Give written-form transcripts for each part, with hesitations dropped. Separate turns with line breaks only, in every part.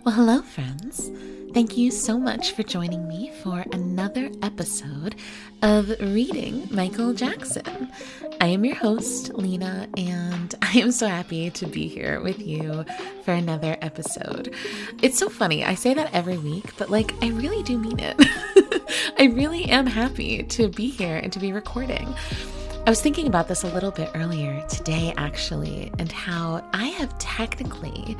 Well, hello, friends. Thank you so much for joining me for another episode of Reading Michael Jackson. I am your host, Lena, and I am so happy to be here with you for another episode. It's so funny. I say that every week, but I really do mean it. I really am happy to be here and to be recording. I was thinking about this a little bit earlier today, actually, and how I have technically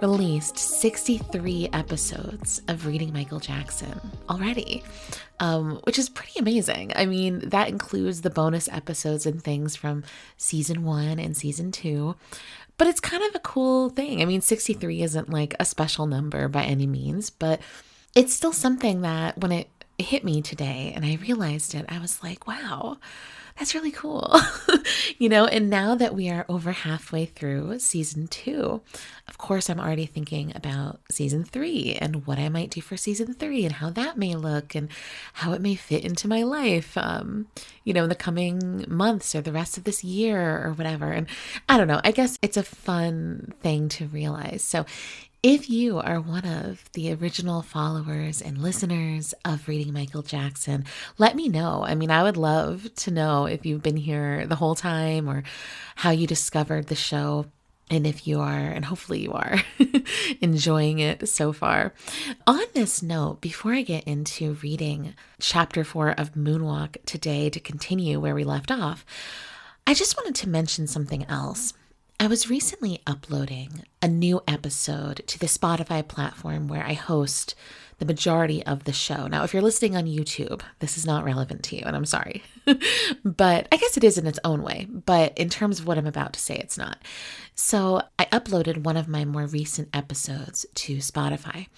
released 63 episodes of Reading Michael Jackson already, which is pretty amazing. I mean, that includes the bonus episodes and things from season 1 and season 2, but it's kind of a cool thing. I mean, 63 isn't like a special number by any means, but it's still something that when it hit me today and I realized it, I was like, wow, that's really cool. And now that we are over halfway through season 2, of course, I'm already thinking about season 3 and what I might do for season 3 and how that may look and how it may fit into my life, in the coming months or the rest of this year or whatever. And I don't know, I guess it's a fun thing to realize. So if you are one of the original followers and listeners of Reading Michael Jackson, let me know. I mean, I would love to know if you've been here the whole time or how you discovered the show. And if you are, and hopefully you are, enjoying it so far. On this note, before I get into reading chapter 4 of Moonwalk today to continue where we left off, I just wanted to mention something else. I was recently uploading a new episode to the Spotify platform where I host the majority of the show. Now, if you're listening on YouTube, this is not relevant to you, and I'm sorry. But I guess it is in its own way. But in terms of what I'm about to say, it's not. So I uploaded one of my more recent episodes to Spotify.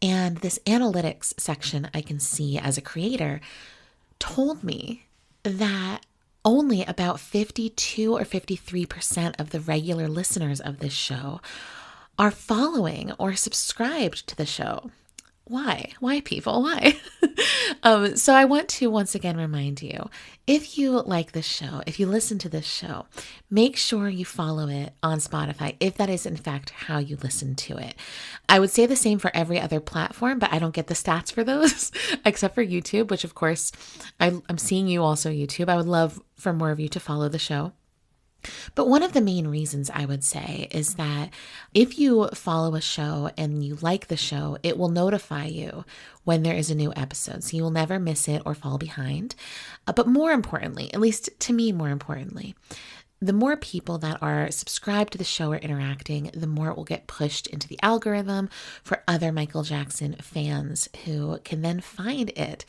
And this analytics section I can see as a creator told me that only about 52 or 53% of the regular listeners of this show are following or subscribed to the show. Why? Why, people? Why? So I want to once again remind you, if you like this show, if you listen to this show, make sure you follow it on Spotify, if that is in fact how you listen to it. I would say the same for every other platform, but I don't get the stats for those, except for YouTube, which of course, I'm seeing you also YouTube. I would love for more of you to follow the show. But one of the main reasons I would say is that if you follow a show and you like the show, it will notify you when there is a new episode. So you will never miss it or fall behind. But more importantly, at least to me, more importantly, the more people that are subscribed to the show or interacting, the more it will get pushed into the algorithm for other Michael Jackson fans who can then find it.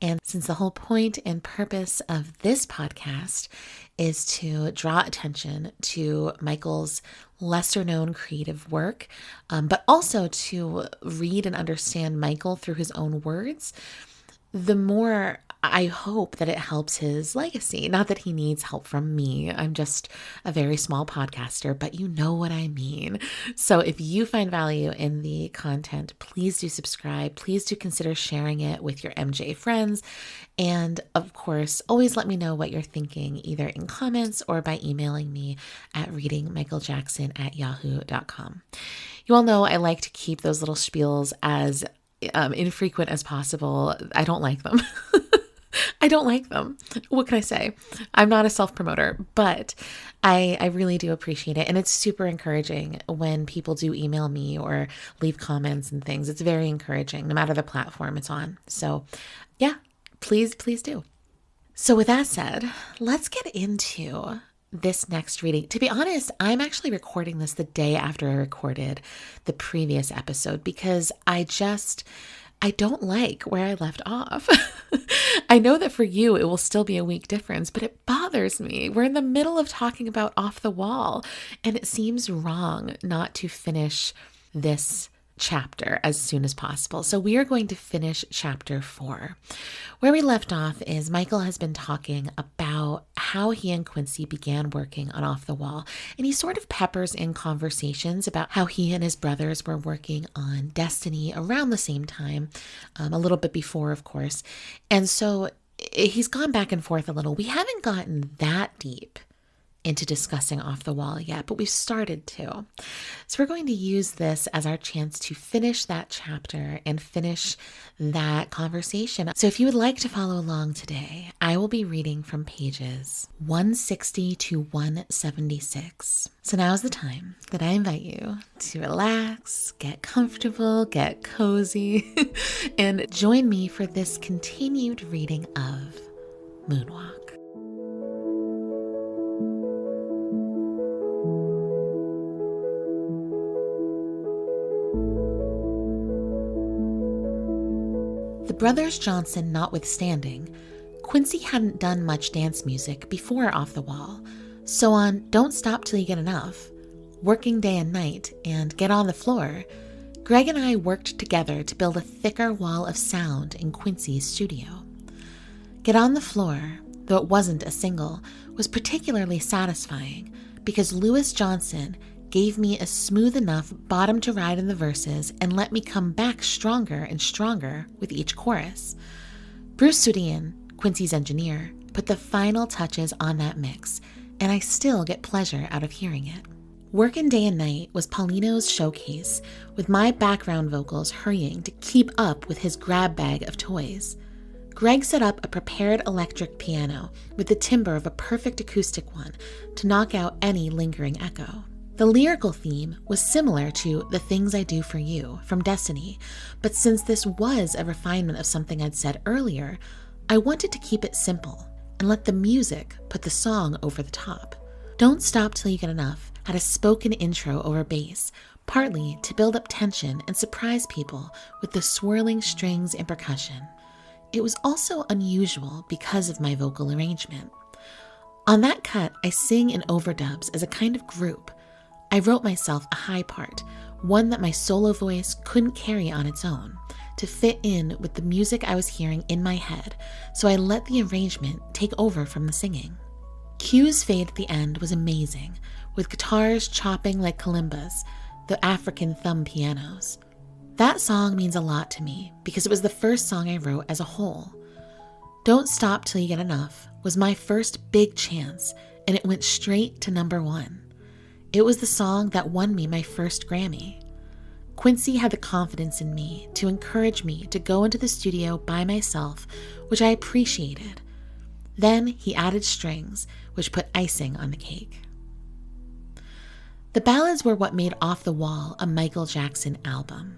And since the whole point and purpose of this podcast is to draw attention to Michael's lesser known creative work, but also to read and understand Michael through his own words, the more I hope that it helps his legacy. Not that he needs help from me. I'm just a very small podcaster, but you know what I mean. So if you find value in the content, please do subscribe. Please do consider sharing it with your MJ friends. And of course, always let me know what you're thinking, either in comments or by emailing me at readingmichaeljackson@yahoo.com. You all know I like to keep those little spiels as infrequent as possible. I don't like them. I don't like them. What can I say? I'm not a self-promoter, but I really do appreciate it. And it's super encouraging when people do email me or leave comments and things. It's very encouraging, no matter the platform it's on. So yeah, please do. So with that said, let's get into this next reading. To be honest, I'm actually recording this the day after I recorded the previous episode because I don't like where I left off. I know that for you, it will still be a week difference, but it bothers me. We're in the middle of talking about Off the Wall, and it seems wrong not to finish this chapter as soon as possible. So we are going to finish chapter 4. Where we left off is Michael has been talking about how he and Quincy began working on Off the Wall, and he sort of peppers in conversations about how he and his brothers were working on Destiny around the same time, a little bit before, of course. And so he's gone back and forth a little. We haven't gotten that deep into discussing Off the Wall yet, but we've started to. So we're going to use this as our chance to finish that chapter and finish that conversation. So if you would like to follow along today, I will be reading from pages 160 to 176. So now is the time that I invite you to relax, get comfortable, get cozy, and join me for this continued reading of Moonwalk. The Brothers Johnson notwithstanding, Quincy hadn't done much dance music before Off the Wall, so on Don't Stop Till You Get Enough, Working Day and Night, and Get on the Floor, Greg and I worked together to build a thicker wall of sound in Quincy's studio. Get on the Floor, though it wasn't a single, was particularly satisfying because Lewis Johnson gave me a smooth enough bottom to ride in the verses and let me come back stronger and stronger with each chorus. Bruce Sudian, Quincy's engineer, put the final touches on that mix, and I still get pleasure out of hearing it. Workin' Day and Night was Paulino's showcase, with my background vocals hurrying to keep up with his grab bag of toys. Greg set up a prepared electric piano with the timbre of a perfect acoustic one to knock out any lingering echo. The lyrical theme was similar to The Things I Do For You from Destiny, but since this was a refinement of something I'd said earlier, I wanted to keep it simple and let the music put the song over the top. Don't Stop Till You Get Enough had a spoken intro over bass, partly to build up tension and surprise people with the swirling strings and percussion. It was also unusual because of my vocal arrangement. On that cut, I sing in overdubs as a kind of group. I wrote myself a high part, one that my solo voice couldn't carry on its own, to fit in with the music I was hearing in my head, so I let the arrangement take over from the singing. Q's fade at the end was amazing, with guitars chopping like kalimbas, the African thumb pianos. That song means a lot to me because it was the first song I wrote as a whole. Don't Stop Till You Get Enough was my first big chance, and it went straight to #1. It was the song that won me my first Grammy. Quincy had the confidence in me to encourage me to go into the studio by myself, which I appreciated. Then he added strings, which put icing on the cake. The ballads were what made Off the Wall a Michael Jackson album.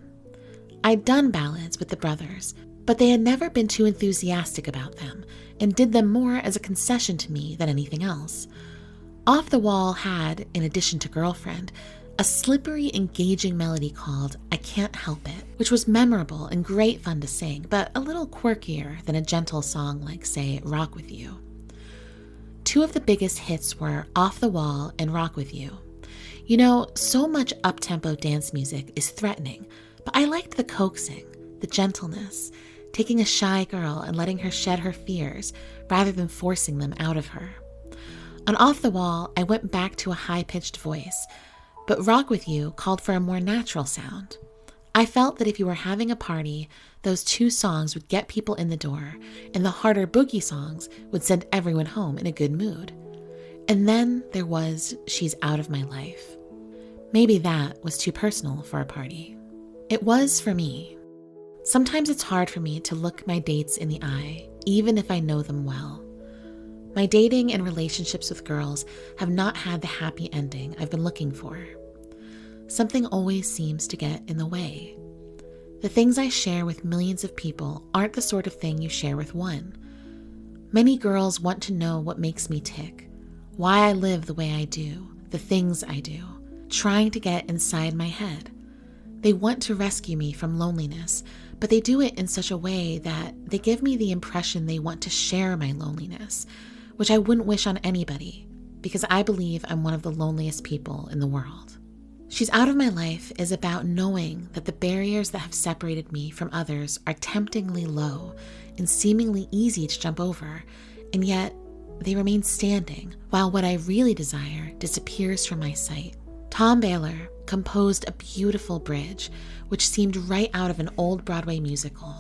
I'd done ballads with the brothers, but they had never been too enthusiastic about them and did them more as a concession to me than anything else. Off the Wall had, in addition to Girlfriend, a slippery, engaging melody called I Can't Help It, which was memorable and great fun to sing, but a little quirkier than a gentle song like, say, Rock With You. Two of the biggest hits were Off the Wall and Rock With You. You know, so much up-tempo dance music is threatening, but I liked the coaxing, the gentleness, taking a shy girl and letting her shed her fears rather than forcing them out of her. On Off the Wall, I went back to a high-pitched voice, but Rock With You called for a more natural sound. I felt that if you were having a party, those two songs would get people in the door, and the harder boogie songs would send everyone home in a good mood. And then there was She's Out of My Life. Maybe that was too personal for a party. It was for me. Sometimes it's hard for me to look my dates in the eye, even if I know them well. My dating and relationships with girls have not had the happy ending I've been looking for. Something always seems to get in the way. The things I share with millions of people aren't the sort of thing you share with one. Many girls want to know what makes me tick, why I live the way I do, the things I do, trying to get inside my head. They want to rescue me from loneliness, but they do it in such a way that they give me the impression they want to share my loneliness, which I wouldn't wish on anybody, because I believe I'm one of the loneliest people in the world. She's Out of My Life is about knowing that the barriers that have separated me from others are temptingly low and seemingly easy to jump over, and yet they remain standing while what I really desire disappears from my sight. Tom Baylor composed a beautiful bridge, which seemed right out of an old Broadway musical.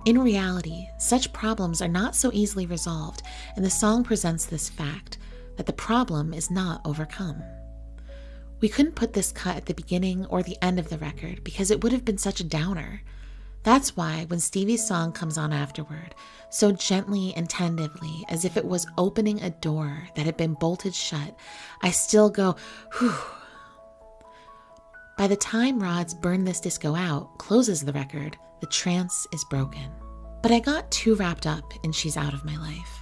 In reality, such problems are not so easily resolved, and the song presents this fact, that the problem is not overcome. We couldn't put this cut at the beginning or the end of the record because it would have been such a downer. That's why when Stevie's song comes on afterward, so gently and tentatively as if it was opening a door that had been bolted shut, I still go, whew. By the time Rod's Burn This Disco Out closes the record, the trance is broken. But I got too wrapped up in She's Out of My Life.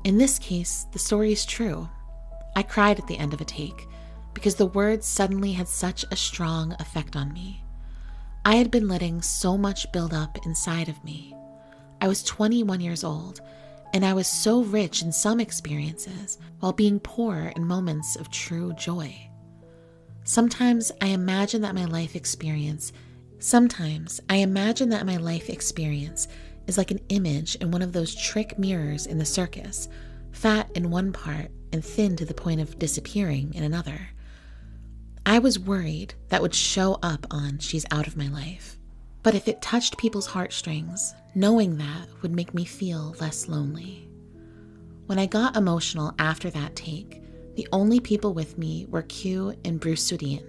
In this case, the story is true. I cried at the end of a take because the words suddenly had such a strong effect on me. I had been letting so much build up inside of me. I was 21 years old, and I was so rich in some experiences while being poor in moments of true joy. Sometimes I imagine that my life experience is like an image in one of those trick mirrors in the circus, fat in one part and thin to the point of disappearing in another. I was worried that would show up on She's Out of My Life. But if it touched people's heartstrings, knowing that would make me feel less lonely. When I got emotional after that take, the only people with me were Q and Bruce Sudian.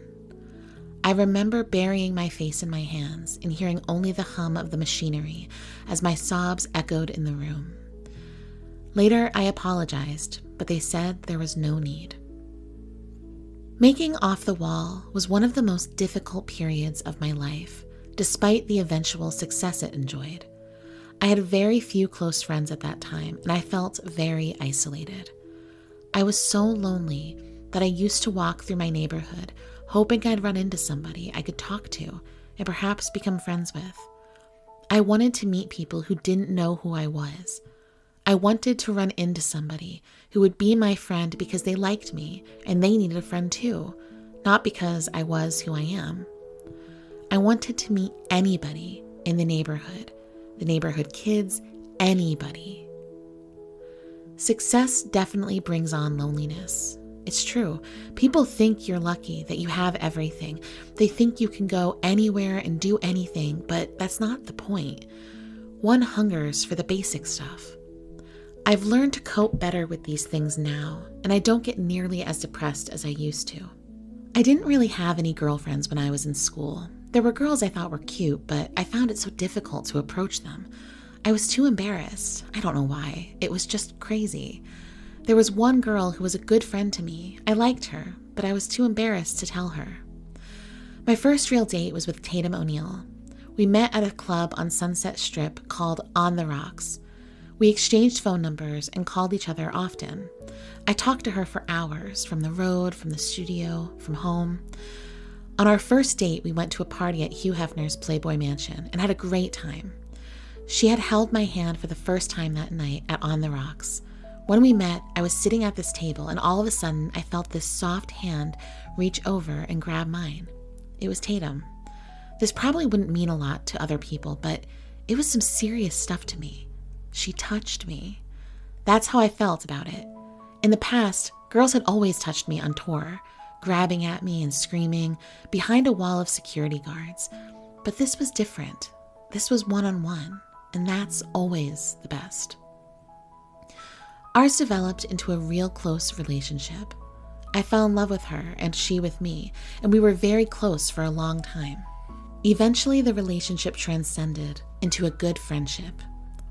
I remember burying my face in my hands and hearing only the hum of the machinery as my sobs echoed in the room. Later, I apologized, but they said there was no need. Making Off the Wall was one of the most difficult periods of my life, despite the eventual success it enjoyed. I had very few close friends at that time, and I felt very isolated. I was so lonely that I used to walk through my neighborhood, hoping I'd run into somebody I could talk to and perhaps become friends with. I wanted to meet people who didn't know who I was. I wanted to run into somebody who would be my friend because they liked me and they needed a friend too, not because I was who I am. I wanted to meet anybody in the neighborhood kids, anybody. Success definitely brings on loneliness. It's true. People think you're lucky that you have everything. They think you can go anywhere and do anything, but that's not the point. One hungers for the basic stuff. I've learned to cope better with these things now, and I don't get nearly as depressed as I used to. I didn't really have any girlfriends when I was in school. There were girls I thought were cute, but I found it so difficult to approach them. I was too embarrassed. I don't know why. It was just crazy. There was one girl who was a good friend to me. I liked her, but I was too embarrassed to tell her. My first real date was with Tatum O'Neill. We met at a club on Sunset Strip called On the Rocks. We exchanged phone numbers and called each other often. I talked to her for hours, from the road, from the studio, from home. On our first date, we went to a party at Hugh Hefner's Playboy Mansion and had a great time. She had held my hand for the first time that night at On the Rocks. When we met, I was sitting at this table, and all of a sudden, I felt this soft hand reach over and grab mine. It was Tatum. This probably wouldn't mean a lot to other people, but it was some serious stuff to me. She touched me. That's how I felt about it. In the past, girls had always touched me on tour, grabbing at me and screaming behind a wall of security guards. But this was different. This was one-on-one, and that's always the best. Ours developed into a real close relationship. I fell in love with her and she with me, and we were very close for a long time. Eventually, the relationship transcended into a good friendship.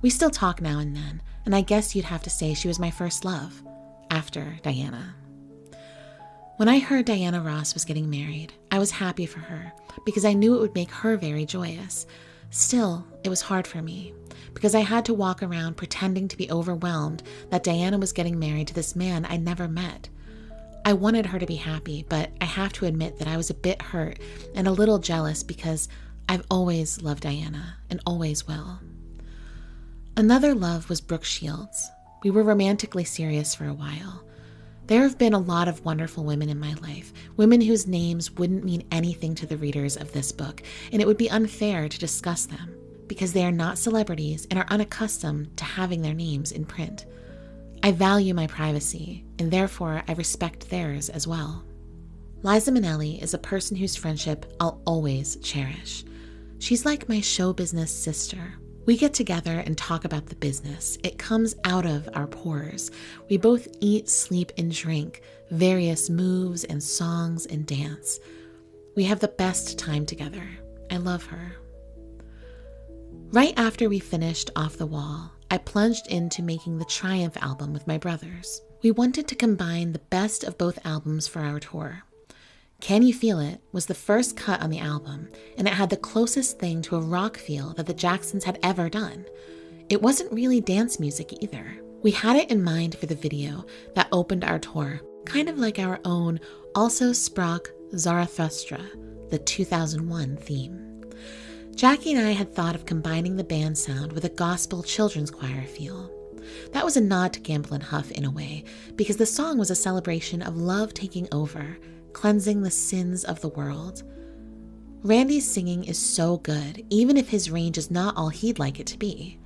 We still talk now and then, and I guess you'd have to say she was my first love, after Diana. When I heard Diana Ross was getting married, I was happy for her because I knew it would make her very joyous. Still, it was hard for me because I had to walk around pretending to be overwhelmed that Diana was getting married to this man I'd never met. I wanted her to be happy, but I have to admit that I was a bit hurt and a little jealous because I've always loved Diana and always will. Another love was Brooke Shields. We were romantically serious for a while. There have been a lot of wonderful women in my life, women whose names wouldn't mean anything to the readers of this book, and it would be unfair to discuss them because they are not celebrities and are unaccustomed to having their names in print. I value my privacy, and therefore I respect theirs as well. Liza Minnelli is a person whose friendship I'll always cherish. She's like my show business sister. We get together and talk about the business. It comes out of our pores. We both eat, sleep, and drink various moves and songs and dance. We have the best time together. I love her. Right after we finished Off the Wall, I plunged into making the Triumph album with my brothers. We wanted to combine the best of both albums for our tour. Can You Feel It was the first cut on the album, and it had the closest thing to a rock feel that the Jacksons had ever done. It wasn't really dance music either. We had it in mind for the video that opened our tour, kind of like our own Also Sprach Zarathustra, the 2001 theme. Jackie and I had thought of combining the band sound with a gospel children's choir feel. That was a nod to Gamble and Huff in a way, because the song was a celebration of love taking over, cleansing the sins of the world. Randy's singing is so good, even if his range is not all he'd like it to be.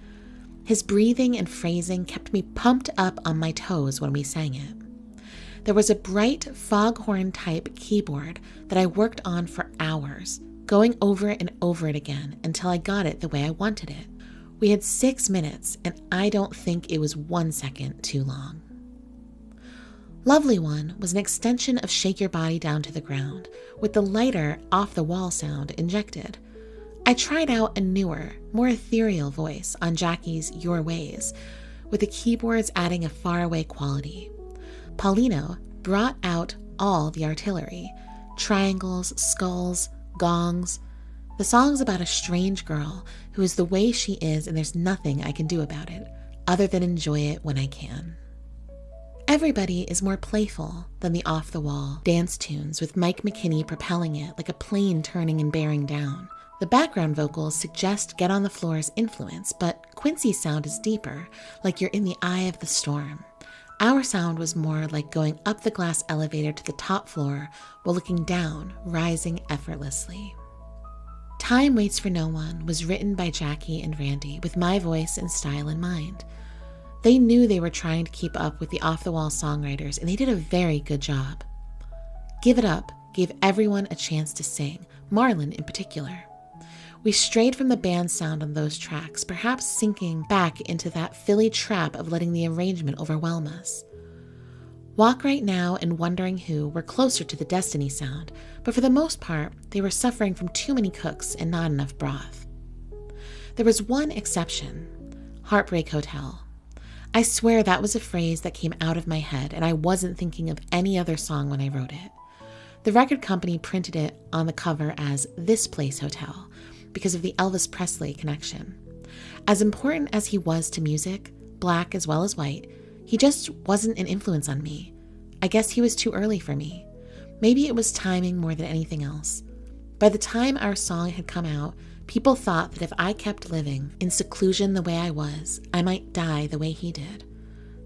His breathing and phrasing kept me pumped up on my toes when we sang it. There was a bright foghorn-type keyboard that I worked on for hours, going over it and over it again until I got it the way I wanted it. We had 6 minutes, and I don't think it was 1 second too long. Lovely One was an extension of Shake Your Body Down to the Ground, with the lighter, off-the-wall sound injected. I tried out a newer, more ethereal voice on Jackie's Your Ways, with the keyboards adding a faraway quality. Paulino brought out all the artillery, triangles, skulls, gongs. The song's about a strange girl who is the way she is, and there's nothing I can do about it, other than enjoy it when I can. Everybody is more playful than the off-the-wall dance tunes with Mike McKinney propelling it like a plane turning and bearing down. The background vocals suggest Get on the Floor's influence, but Quincy's sound is deeper, like you're in the eye of the storm. Our sound was more like going up the glass elevator to the top floor while looking down, rising effortlessly. Time Waits for No One was written by Jackie and Randy with my voice and style in mind. They knew they were trying to keep up with the off-the-wall songwriters, and they did a very good job. Give It Up gave everyone a chance to sing, Marlon in particular. We strayed from the band sound on those tracks, perhaps sinking back into that Philly trap of letting the arrangement overwhelm us. Walk Right Now and Wondering Who were closer to the Destiny sound, but for the most part, they were suffering from too many cooks and not enough broth. There was one exception, Heartbreak Hotel. I swear that was a phrase that came out of my head, and I wasn't thinking of any other song when I wrote it. The record company printed it on the cover as This Place Hotel because of the Elvis Presley connection. As important as he was to music, black as well as white, he just wasn't an influence on me. I guess he was too early for me. Maybe it was timing more than anything else. By the time our song had come out, people thought that if I kept living in seclusion the way I was, I might die the way he did.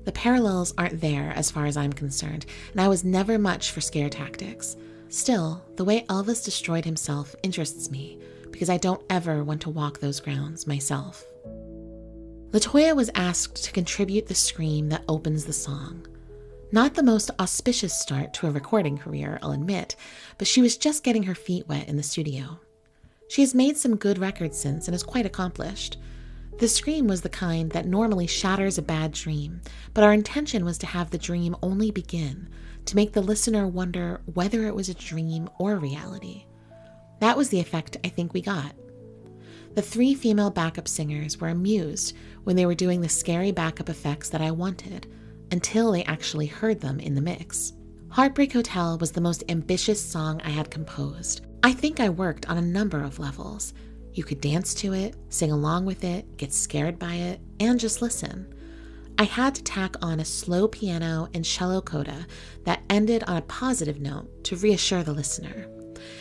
The parallels aren't there as far as I'm concerned, and I was never much for scare tactics. Still, the way Elvis destroyed himself interests me, because I don't ever want to walk those grounds myself. LaToya was asked to contribute the scream that opens the song. Not the most auspicious start to a recording career, I'll admit, but she was just getting her feet wet in the studio. She has made some good records since and is quite accomplished. The scream was the kind that normally shatters a bad dream, but our intention was to have the dream only begin, to make the listener wonder whether it was a dream or reality. That was the effect I think we got. The 3 female backup singers were amused when they were doing the scary backup effects that I wanted, until they actually heard them in the mix. Heartbreak Hotel was the most ambitious song I had composed. I think I worked on a number of levels. You could dance to it, sing along with it, get scared by it, and just listen. I had to tack on a slow piano and cello coda that ended on a positive note to reassure the listener.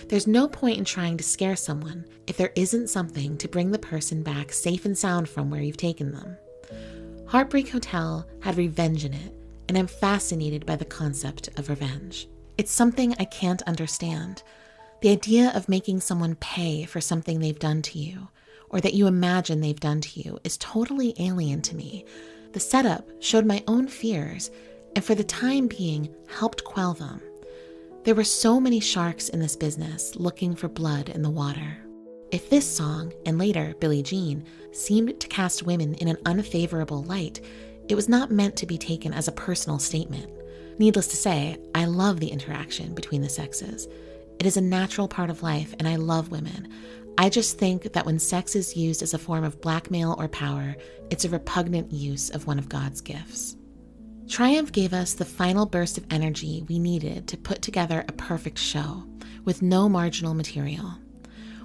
There's no point in trying to scare someone if there isn't something to bring the person back safe and sound from where you've taken them. Heartbreak Hotel had revenge in it, and I'm fascinated by the concept of revenge. It's something I can't understand. The idea of making someone pay for something they've done to you, or that you imagine they've done to you, is totally alien to me. The setup showed my own fears, and for the time being, helped quell them. There were so many sharks in this business looking for blood in the water. If this song, and later Billie Jean, seemed to cast women in an unfavorable light, it was not meant to be taken as a personal statement. Needless to say, I love the interaction between the sexes. It is a natural part of life, and I love women. I just think that when sex is used as a form of blackmail or power, it's a repugnant use of one of God's gifts. Triumph gave us the final burst of energy we needed to put together a perfect show, with no marginal material.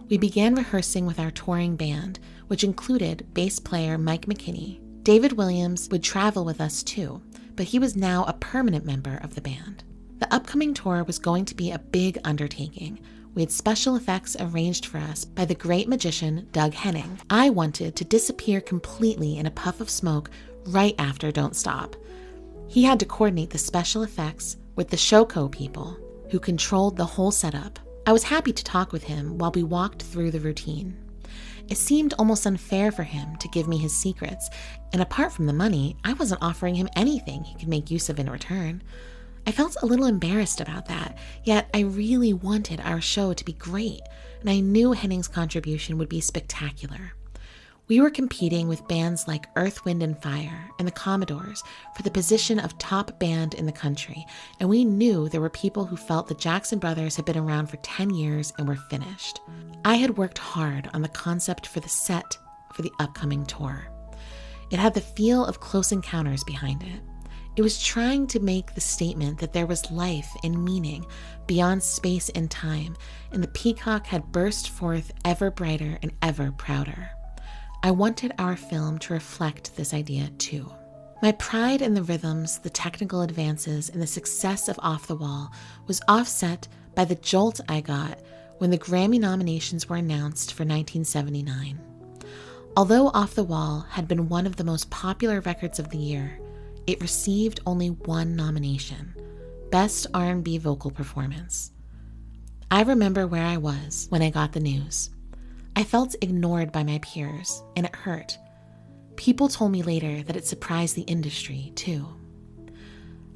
We began rehearsing with our touring band, which included bass player Mike McKinney. David Williams would travel with us too, but he was now a permanent member of the band. The upcoming tour was going to be a big undertaking. We had special effects arranged for us by the great magician Doug Henning. I wanted to disappear completely in a puff of smoke right after Don't Stop. He had to coordinate the special effects with the Showco people, who controlled the whole setup. I was happy to talk with him while we walked through the routine. It seemed almost unfair for him to give me his secrets, and apart from the money, I wasn't offering him anything he could make use of in return. I felt a little embarrassed about that, yet I really wanted our show to be great, and I knew Henning's contribution would be spectacular. We were competing with bands like Earth, Wind & Fire and the Commodores for the position of top band in the country, and we knew there were people who felt the Jackson Brothers had been around for 10 years and were finished. I had worked hard on the concept for the set for the upcoming tour. It had the feel of Close Encounters behind it. It was trying to make the statement that there was life and meaning beyond space and time, and the peacock had burst forth ever brighter and ever prouder. I wanted our film to reflect this idea too. My pride in the rhythms, the technical advances, and the success of Off the Wall was offset by the jolt I got when the Grammy nominations were announced for 1979. Although Off the Wall had been one of the most popular records of the year, it received only one nomination, Best R&B Vocal Performance. I remember where I was when I got the news. I felt ignored by my peers, and it hurt. People told me later that it surprised the industry, too.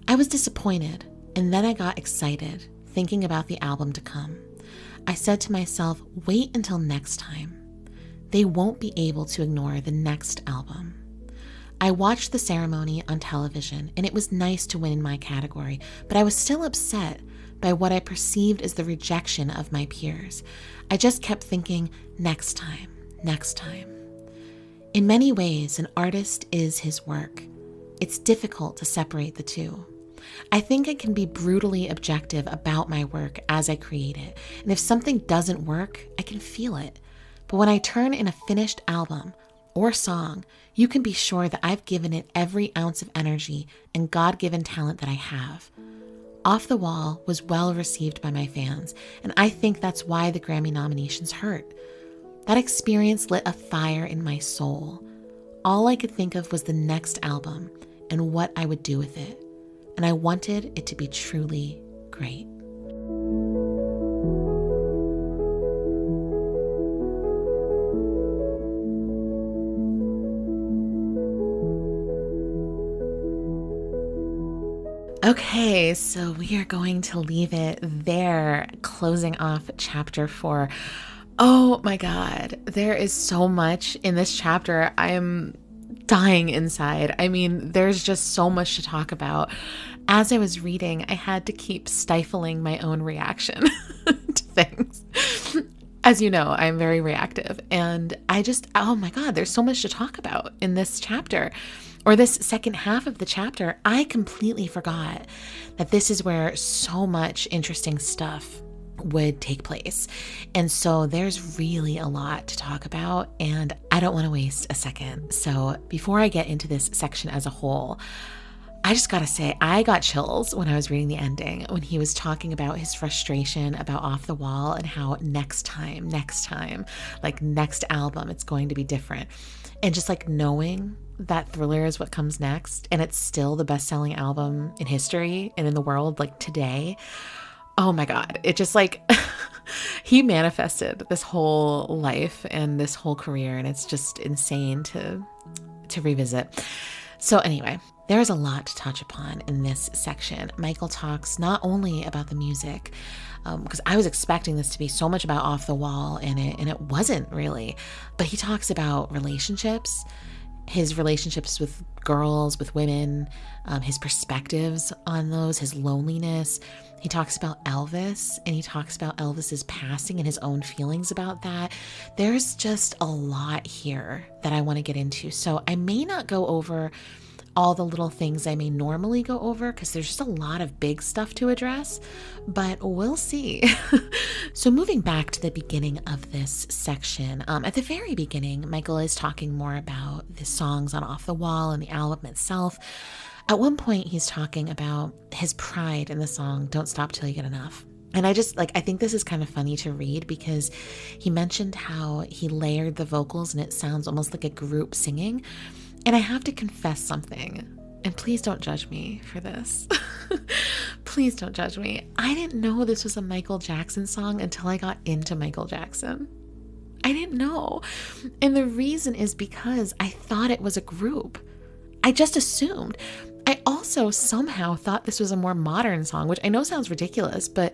I was disappointed, and then I got excited, thinking about the album to come. I said to myself, wait until next time. They won't be able to ignore the next album. I watched the ceremony on television, and it was nice to win in my category, but I was still upset by what I perceived as the rejection of my peers. I just kept thinking, next time, next time. In many ways, an artist is his work. It's difficult to separate the two. I think I can be brutally objective about my work as I create it, and if something doesn't work, I can feel it. But when I turn in a finished album or song, you can be sure that I've given it every ounce of energy and God-given talent that I have. Off the Wall was well received by my fans, and I think that's why the Grammy nominations hurt. That experience lit a fire in my soul. All I could think of was the next album and what I would do with it, and I wanted it to be truly great. Okay, so we are going to leave it there, closing off chapter 4. Oh my God, there is so much in this chapter. I am dying inside. I mean, there's just so much to talk about. As I was reading, I had to keep stifling my own reaction to things. As you know, I'm very reactive, and oh my God, there's so much to talk about in this chapter. Or this second half of the chapter. I completely forgot that this is where so much interesting stuff would take place. And so there's really a lot to talk about, and I don't want to waste a second. So before I get into this section as a whole, I just gotta say, I got chills when I was reading the ending, when he was talking about his frustration about Off the Wall and how next time, like next album, it's going to be different. And just like knowing that Thriller is what comes next, and it's still the best-selling album in history and in the world, like today. Oh my God, it just like, he manifested this whole life and this whole career, and it's just insane to revisit. So anyway, There's a lot to touch upon in this section. Michael talks not only about the music, because I was expecting this to be so much about Off the Wall, and it wasn't really, but he talks about relationships, his relationships with girls, with women, his perspectives on those, his loneliness. He talks about Elvis, and he talks about Elvis's passing and his own feelings about that. There's just a lot here that I want to get into. So I may not go over all the little things I may normally go over because there's just a lot of big stuff to address, but we'll see. So moving back to the beginning of this section, at the very beginning, Michael is talking more about the songs on Off the Wall and the album itself. At one point, he's talking about his pride in the song, Don't Stop Till You Get Enough. And I think this is kind of funny to read because he mentioned how he layered the vocals and it sounds almost like a group singing. And I have to confess something, and please don't judge me for this. Please don't judge me. I didn't know this was a Michael Jackson song until I got into Michael Jackson. I didn't know. And the reason is because I thought it was a group. I just assumed. I also somehow thought this was a more modern song, which I know sounds ridiculous, but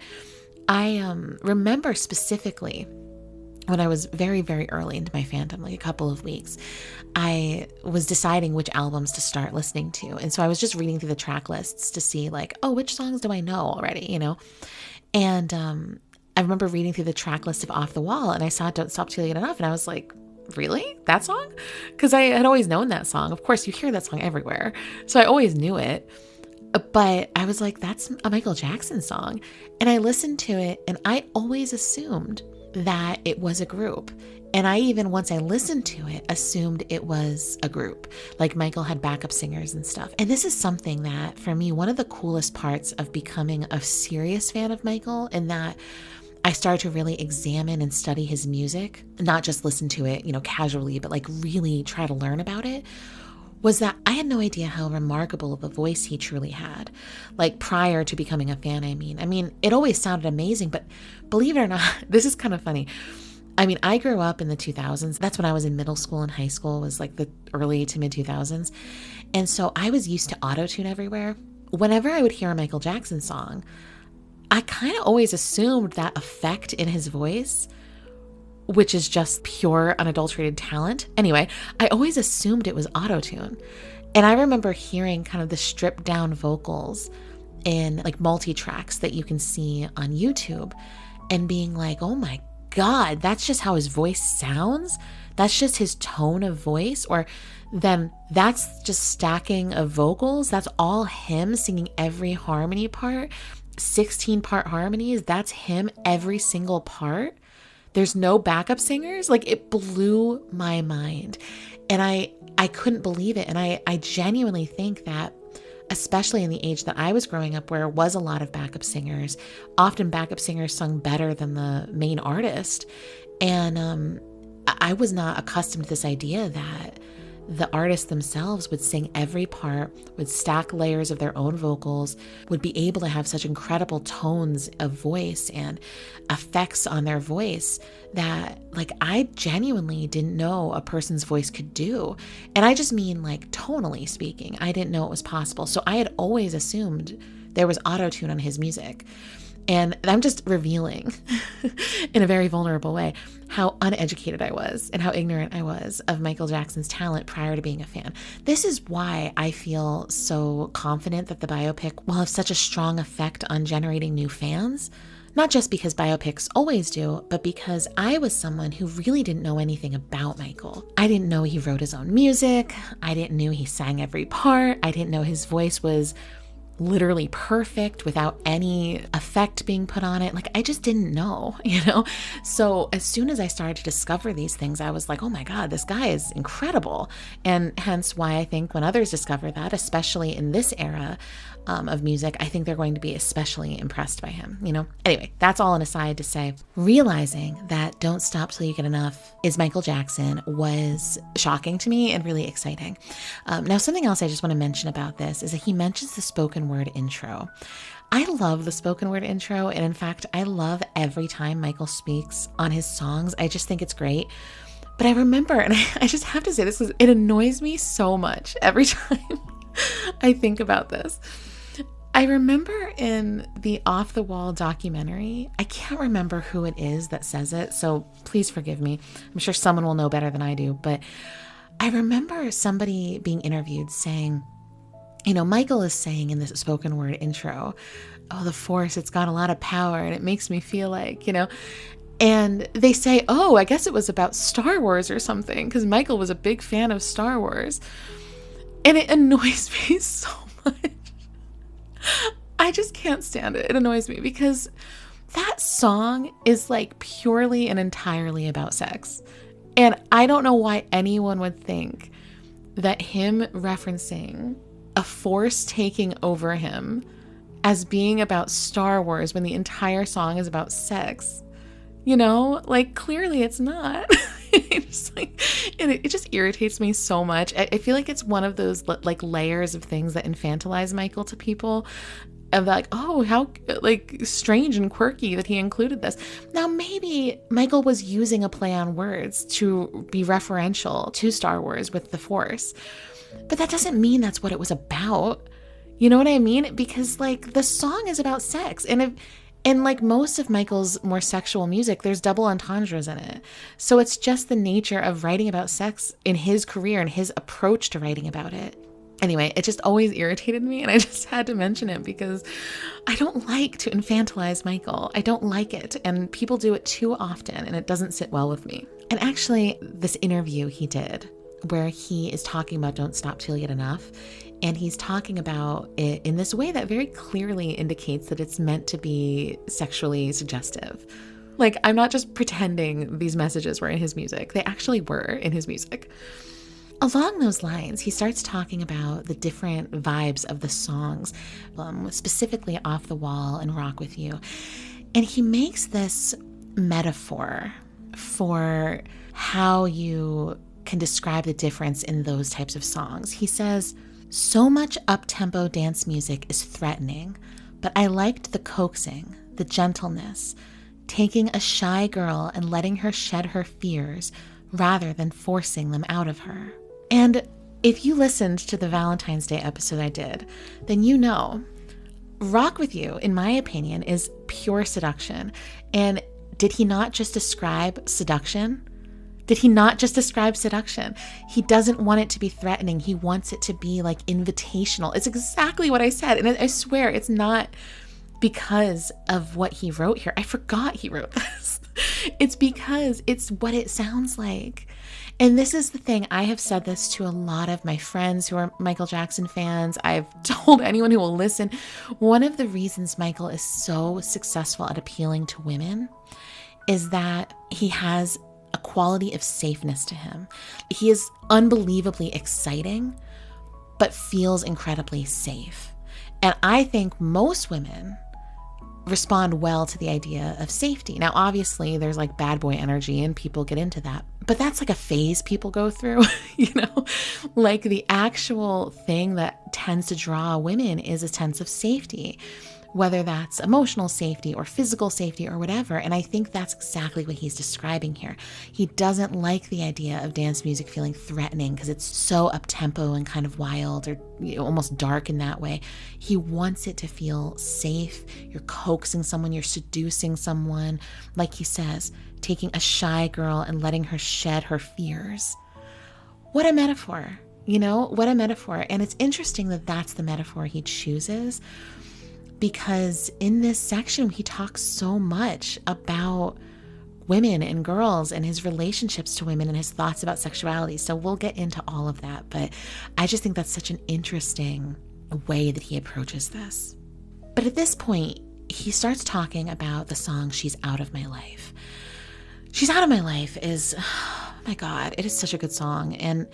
I remember specifically when I was very, very early into my fandom, like a couple of weeks, I was deciding which albums to start listening to. And so I was just reading through the track lists to see like, oh, which songs do I know already, you know? And I remember reading through the track list of Off the Wall and I saw Don't Stop Till You Get Enough. And I was like, really? That song? Because I had always known that song. Of course, you hear that song everywhere. So I always knew it. But I was like, that's a Michael Jackson song. And I listened to it and I always assumed that it was a group. And I even, once I listened to it, assumed it was a group. Like Michael had backup singers and stuff. And this is something that, for me, one of the coolest parts of becoming a serious fan of Michael, in that I started to really examine and study his music, not just listen to it, you know, casually, but like really try to learn about it, was that I had no idea how remarkable of a voice he truly had. Like prior to becoming a fan, I mean, it always sounded amazing, but believe it or not, this is kind of funny. I mean, I grew up in the 2000s. That's when I was in middle school and high school, was like the early to mid 2000s. And so I was used to auto-tune everywhere. Whenever I would hear a Michael Jackson song, I kind of always assumed that effect in his voice, which is just pure unadulterated talent. Anyway, I always assumed it was auto-tune. And I remember hearing kind of the stripped down vocals in like multi-tracks that you can see on YouTube and being like, oh my God, that's just how his voice sounds. That's just his tone of voice. Or then that's just stacking of vocals. That's all him singing every harmony part, 16-part harmonies. That's him every single part. There's no backup singers. Like, it blew my mind. And I couldn't believe it. And I genuinely think that, especially in the age that I was growing up, where there was a lot of backup singers, often backup singers sung better than the main artist. And I was not accustomed to this idea that the artists themselves would sing every part, would stack layers of their own vocals, would be able to have such incredible tones of voice and effects on their voice that, like, I genuinely didn't know a person's voice could do. And I just mean, like, tonally speaking, I didn't know it was possible. So I had always assumed there was auto-tune on his music. And I'm just revealing in a very vulnerable way how uneducated I was and how ignorant I was of Michael Jackson's talent prior to being a fan. This is why I feel so confident that the biopic will have such a strong effect on generating new fans. Not just because biopics always do, but because I was someone who really didn't know anything about Michael. I didn't know he wrote his own music. I didn't know he sang every part. I didn't know his voice was literally perfect without any effect being put on it. Like, I just didn't know, you know? So as soon as I started to discover these things, I was like, oh my God, this guy is incredible. And hence why I think when others discover that, especially in this era of music, I think they're going to be especially impressed by him, you know? Anyway, that's all an aside to say, realizing that Don't Stop Till You Get Enough is Michael Jackson was shocking to me and really exciting. Now, something else I just want to mention about this is that he mentions the spoken word intro. I love the spoken word intro. And in fact, I love every time Michael speaks on his songs. I just think it's great. But I remember, and I just have to say this because it annoys me so much every time. I think about this. I remember in the Off the Wall documentary, I can't remember who it is that says it, so please forgive me. I'm sure someone will know better than I do, but I remember somebody being interviewed saying, Michael is saying in this spoken word intro, oh, the Force, it's got a lot of power and it makes me feel like, and they say, oh, I guess it was about Star Wars or something, because Michael was a big fan of Star Wars. And it annoys me so much. I just can't stand it. It annoys me because that song is like purely and entirely about sex. And I don't know why anyone would think that him referencing a force taking over him as being about Star Wars when the entire song is about sex, clearly it's not. It just irritates me so much. I feel like it's one of those like layers of things that infantilize Michael to people, of like, oh, how strange and quirky that he included this. Now, maybe Michael was using a play on words to be referential to Star Wars with the Force, but that doesn't mean that's what it was about. You know what I mean? Because the song is about sex, and like most of Michael's more sexual music, there's double entendres in it. So it's just the nature of writing about sex in his career and his approach to writing about it. Anyway, it just always irritated me, and I just had to mention it because I don't like to infantilize Michael. I don't like it, and people do it too often, and it doesn't sit well with me. And actually, this interview he did where he is talking about Don't Stop Till You Get Enough, and he's talking about it in this way that very clearly indicates that it's meant to be sexually suggestive. I'm not just pretending these messages were in his music. They actually were in his music. Along those lines, he starts talking about the different vibes of the songs, specifically Off the Wall and Rock With You. And he makes this metaphor for how you can describe the difference in those types of songs. He says, so much up-tempo dance music is threatening, but I liked the coaxing, the gentleness, taking a shy girl and letting her shed her fears rather than forcing them out of her. And if you listened to the Valentine's Day episode I did, then you know, Rock With You, in my opinion, is pure seduction. And did he not just describe seduction? He doesn't want it to be threatening. He wants it to be invitational. It's exactly what I said. And I swear it's not because of what he wrote here. I forgot he wrote this. It's because it's what it sounds like. And this is the thing. I have said this to a lot of my friends who are Michael Jackson fans. I've told anyone who will listen. One of the reasons Michael is so successful at appealing to women is that he has a quality of safeness to him. He is unbelievably exciting, but feels incredibly safe. And I think most women respond well to the idea of safety. Now, obviously, there's bad boy energy and people get into that, but that's a phase people go through, the actual thing that tends to draw women is a sense of safety, whether that's emotional safety or physical safety or whatever. And I think that's exactly what he's describing here. He doesn't like the idea of dance music feeling threatening because it's so up-tempo and kind of wild or almost dark in that way. He wants it to feel safe. You're coaxing someone, you're seducing someone. Like he says, taking a shy girl and letting her shed her fears. What a metaphor, what a metaphor. And it's interesting that that's the metaphor he chooses, because in this section, he talks so much about women and girls and his relationships to women and his thoughts about sexuality. So we'll get into all of that. But I just think that's such an interesting way that he approaches this. But at this point, he starts talking about the song She's Out of My Life. She's Out of My Life is, oh my God, it is such a good song. And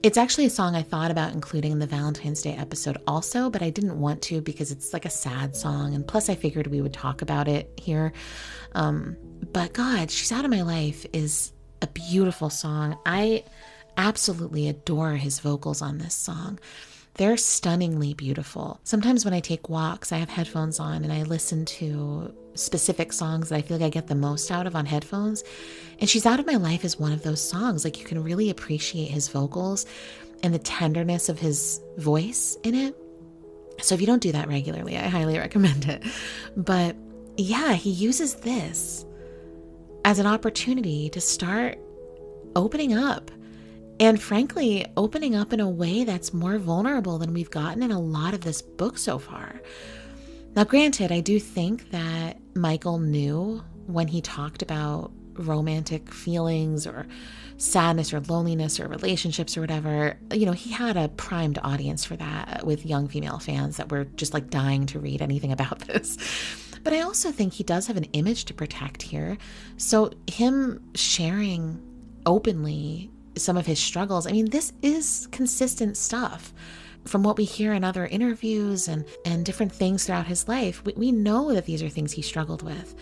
it's actually a song I thought about including in the Valentine's Day episode also, but I didn't want to because it's a sad song. And plus I figured we would talk about it here. But God, She's Out of My Life is a beautiful song. I absolutely adore his vocals on this song. They're stunningly beautiful. Sometimes when I take walks, I have headphones on and I listen to specific songs that I feel I get the most out of on headphones. And She's Out of My Life is one of those songs. You can really appreciate his vocals. and the tenderness of his voice in it. So if you don't do that regularly, I highly recommend it. But yeah, he uses this as an opportunity to start opening up. And frankly, opening up in a way that's more vulnerable than we've gotten in a lot of this book so far. Now, granted, I do think that Michael knew when he talked about romantic feelings or sadness or loneliness or relationships or whatever, he had a primed audience for that with young female fans that were just like dying to read anything about this. But I also think he does have an image to protect here. So him sharing openly some of his struggles, this is consistent stuff from what we hear in other interviews and different things throughout his life. We know that these are things he struggled with.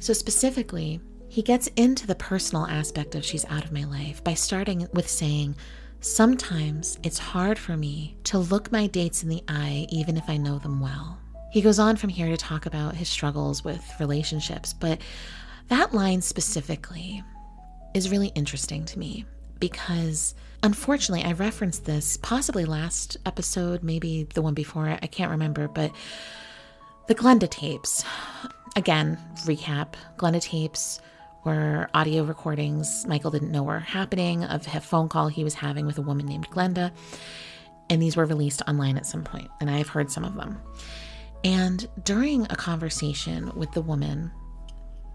So specifically, he gets into the personal aspect of She's Out of My Life by starting with saying, "Sometimes it's hard for me to look my dates in the eye even if I know them well." He goes on from here to talk about his struggles with relationships, but that line specifically is really interesting to me because unfortunately I referenced this possibly last episode, maybe the one before it, I can't remember, but the Glenda tapes. Again, recap, Glenda tapes were audio recordings Michael didn't know were happening of a phone call he was having with a woman named Glenda. And these were released online at some point, and I've heard some of them. And during a conversation with the woman,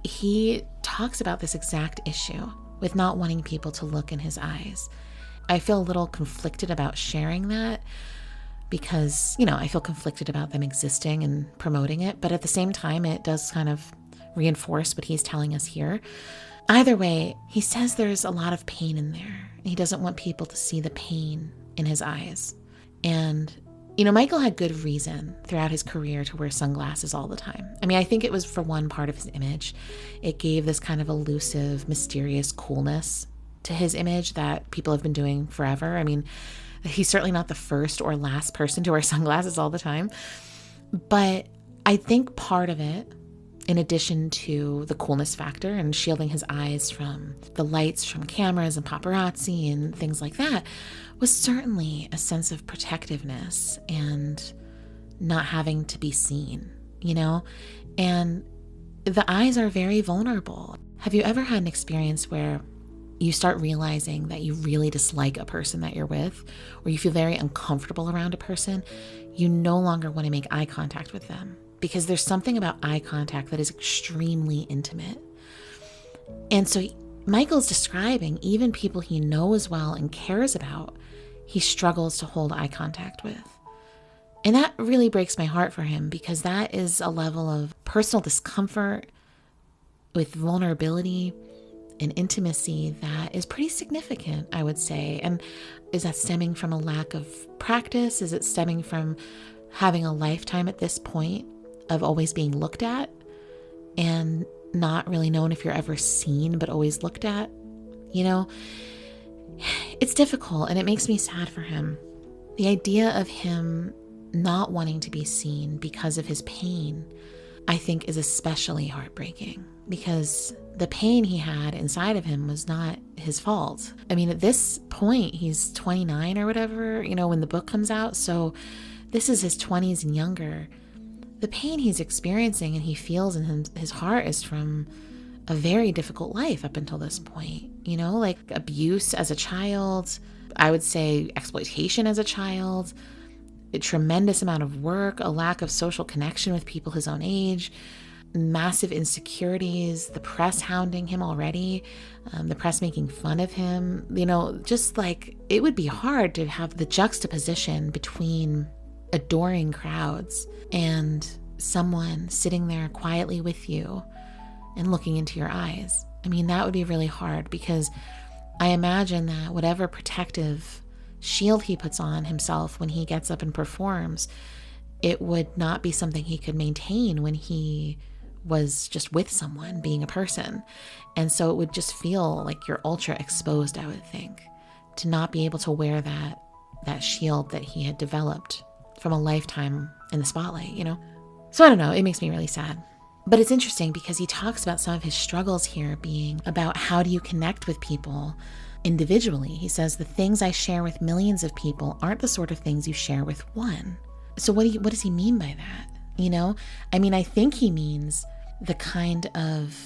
he talks about this exact issue with not wanting people to look in his eyes. I feel a little conflicted about sharing that because, I feel conflicted about them existing and promoting it. But at the same time, it does kind of reinforce what he's telling us here. Either way, he says there's a lot of pain in there. He doesn't want people to see the pain in his eyes. And, Michael had good reason throughout his career to wear sunglasses all the time. I think it was for one part of his image. It gave this kind of elusive, mysterious coolness to his image that people have been doing forever. He's certainly not the first or last person to wear sunglasses all the time. But I think part of it, in addition to the coolness factor and shielding his eyes from the lights from cameras and paparazzi and things like that, was certainly a sense of protectiveness and not having to be seen, And the eyes are very vulnerable. Have you ever had an experience where you start realizing that you really dislike a person that you're with, or you feel very uncomfortable around a person? You no longer want to make eye contact with them because there's something about eye contact that is extremely intimate. And so Michael's describing even people he knows well and cares about, he struggles to hold eye contact with. And that really breaks my heart for him because that is a level of personal discomfort with vulnerability and intimacy that is pretty significant, I would say. And is that stemming from a lack of practice? Is it stemming from having a lifetime at this point of always being looked at and not really knowing if you're ever seen, but always looked at? It's difficult and it makes me sad for him. The idea of him not wanting to be seen because of his pain, I think, is especially heartbreaking because the pain he had inside of him was not his fault. At this point, he's 29 or whatever, when the book comes out. So this is his 20s and younger. The pain he's experiencing and he feels in his heart is from a very difficult life up until this point, like abuse as a child, I would say exploitation as a child, a tremendous amount of work, a lack of social connection with people his own age, massive insecurities, the press hounding him already, the press making fun of him, just like it would be hard to have the juxtaposition between adoring crowds and someone sitting there quietly with you and looking into your eyes. That would be really hard because I imagine that whatever protective shield he puts on himself when he gets up and performs, it would not be something he could maintain when he was just with someone, being a person. And so it would just feel like you're ultra exposed, I would think, to not be able to wear that shield that he had developed from a lifetime in the spotlight, So I don't know, it makes me really sad. But it's interesting because he talks about some of his struggles here being about how do you connect with people individually. He says, the things I share with millions of people aren't the sort of things you share with one. So what does he mean by that? You know, I mean, I think he means the kind of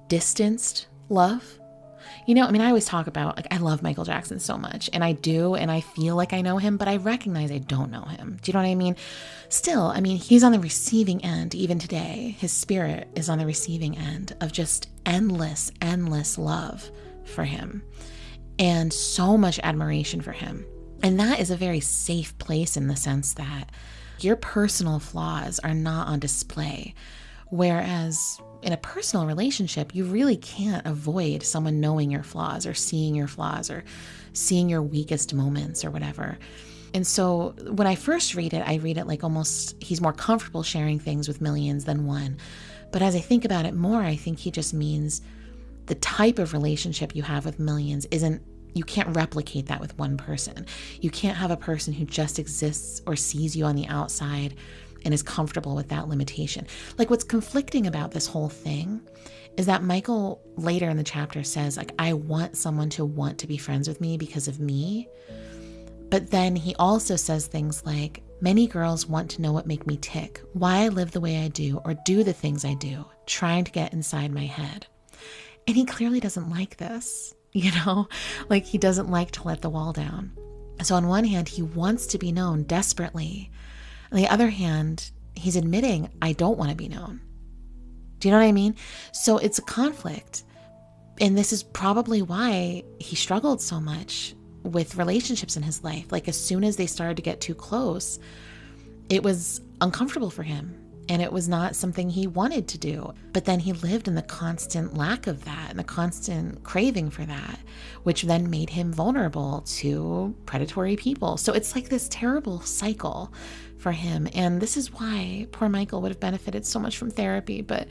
distanced love. You know, I mean, I always talk about, like, I love Michael Jackson so much, and I do, and I feel like I know him, but I recognize I don't know him. Do you know what I mean? Still, I mean, he's on the receiving end even today. His spirit is on the receiving end of just endless, endless love for him and so much admiration for him. And that is a very safe place in the sense that your personal flaws are not on display. Whereas in a personal relationship, you really can't avoid someone knowing your flaws or seeing your weakest moments or whatever. And so when I first read it, I read it like almost he's more comfortable sharing things with millions than one. But as I think about it more, I think he just means the type of relationship you have with millions you can't replicate that with one person. You can't have a person who just exists or sees you on the outside and is comfortable with that limitation. Like, what's conflicting about this whole thing is that Michael later in the chapter says, like, I want someone to want to be friends with me because of me. But then he also says things like, many girls want to know what make me tick, why I live the way I do or do the things I do, trying to get inside my head. And he clearly doesn't like this, you know, like he doesn't like to let the wall down. So on one hand, he wants to be known desperately. On the other hand, he's admitting, I don't want to be known. Do you know what I mean? So it's a conflict. And this is probably why he struggled so much with relationships in his life. Like, as soon as they started to get too close, it was uncomfortable for him. And it was not something he wanted to do. But then he lived in the constant lack of that and the constant craving for that, which then made him vulnerable to predatory people. So it's like this terrible cycle for him. And this is why poor Michael would have benefited so much from therapy. But,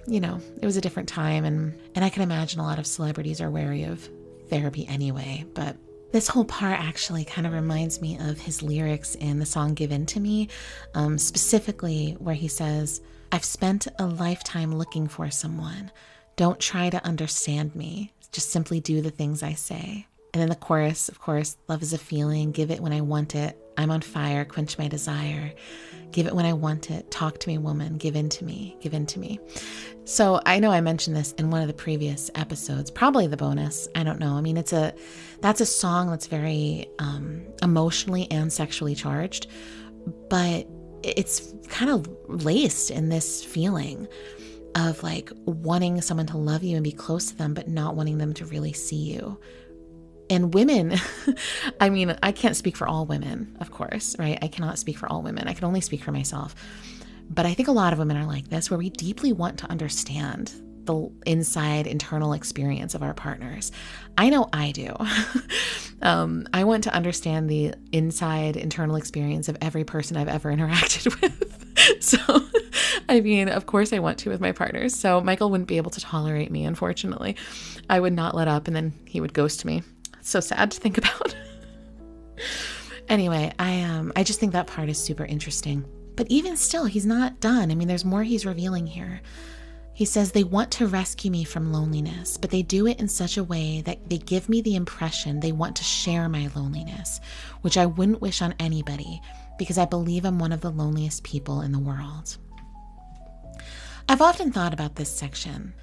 you know, it was a different time. And I can imagine a lot of celebrities are wary of therapy anyway. But this whole part actually kind of reminds me of his lyrics in the song Give In To Me, specifically where he says, I've spent a lifetime looking for someone. Don't try to understand me. Just simply do the things I say. And then the chorus, of course, love is a feeling. Give it when I want it. I'm on fire. Quench my desire. Give it when I want it. Talk to me, woman. Give in to me. Give in to me. So I know I mentioned this in one of the previous episodes, probably the bonus. I don't know. I mean, that's a song that's very emotionally and sexually charged, but it's kind of laced in this feeling of like wanting someone to love you and be close to them, but not wanting them to really see you. And women, I mean, I can't speak for all women, of course, right? I cannot speak for all women. I can only speak for myself. But I think a lot of women are like this, where we deeply want to understand the inside internal experience of our partners. I know I do. I want to understand the inside internal experience of every person I've ever interacted with. So, I mean, of course I want to with my partners. So Michael wouldn't be able to tolerate me, unfortunately. I would not let up and then he would ghost me. It's so sad to think about. Anyway, I just think that part is super interesting. But even still, he's not done. I mean, there's more he's revealing here. He says, they want to rescue me from loneliness, but they do it in such a way that they give me the impression they want to share my loneliness, which I wouldn't wish on anybody because I believe I'm one of the loneliest people in the world. I've often thought about this section.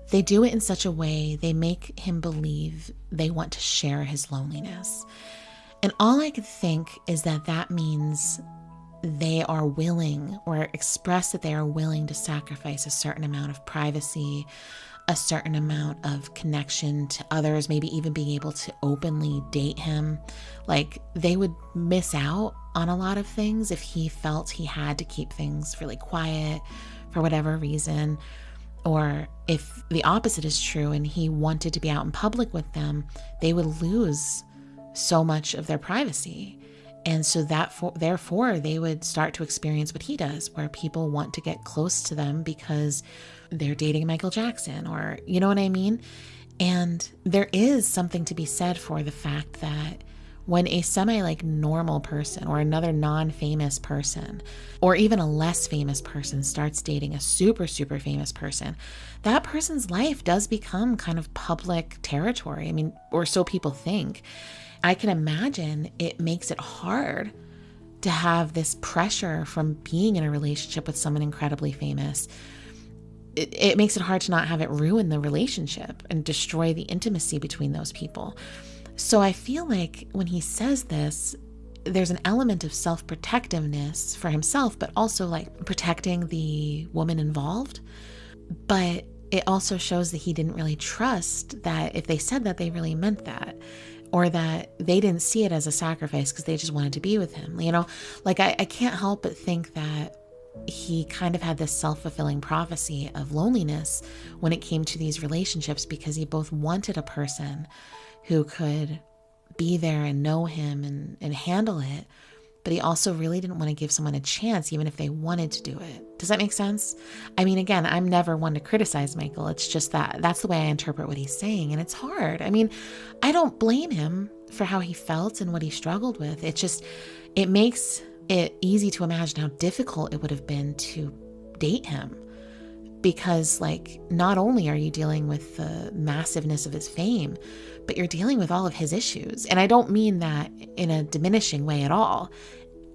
They do it in such a way they make him believe they want to share his loneliness. And all I could think is that means they are willing or express that they are willing to sacrifice a certain amount of privacy, a certain amount of connection to others, maybe even being able to openly date him. Like, they would miss out on a lot of things if he felt he had to keep things really quiet for whatever reason. Or if the opposite is true and he wanted to be out in public with them, they would lose so much of their privacy. And so therefore, they would start to experience what he does, where people want to get close to them because they're dating Michael Jackson, or you know what I mean? And there is something to be said for the fact that when a normal person or another non-famous person or even a less famous person starts dating a super, super famous person, that person's life does become kind of public territory. I mean, or so people think. I can imagine it makes it hard to have this pressure from being in a relationship with someone incredibly famous. It makes it hard to not have it ruin the relationship and destroy the intimacy between those people. So I feel like when he says this, there's an element of self-protectiveness for himself, but also like protecting the woman involved. But it also shows that he didn't really trust that if they said that, they really meant that, or that they didn't see it as a sacrifice because they just wanted to be with him. You know, like I can't help but think that he kind of had this self-fulfilling prophecy of loneliness when it came to these relationships, because he both wanted a person who could be there and know him and handle it, but he also really didn't want to give someone a chance, even if they wanted to do it. Does that make sense? I mean, again, I'm never one to criticize Michael. It's just that's the way I interpret what he's saying. And it's hard. I mean, I don't blame him for how he felt and what he struggled with. It makes it easy to imagine how difficult it would have been to date him, because like, not only are you dealing with the massiveness of his fame, but you're dealing with all of his issues. And I don't mean that in a diminishing way at all.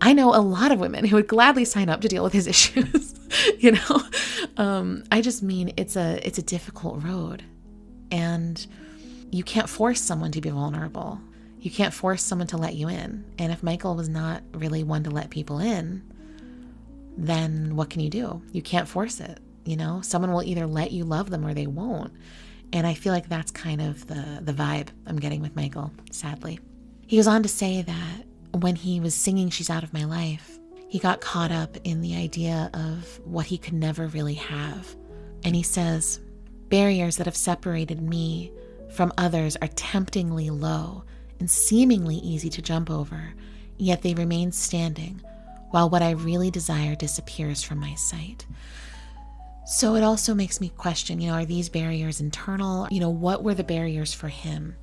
I know a lot of women who would gladly sign up to deal with his issues, you know? I just mean it's a difficult road, and you can't force someone to be vulnerable. You can't force someone to let you in. And if Michael was not really one to let people in, then what can you do? You can't force it. You know, someone will either let you love them or they won't. And I feel like that's kind of the vibe I'm getting with Michael, sadly. He goes on to say that when he was singing She's Out of My Life, he got caught up in the idea of what he could never really have. And he says, barriers that have separated me from others are temptingly low and seemingly easy to jump over, yet they remain standing while what I really desire disappears from my sight. So it also makes me question, you know, are these barriers internal? You know, what were the barriers for him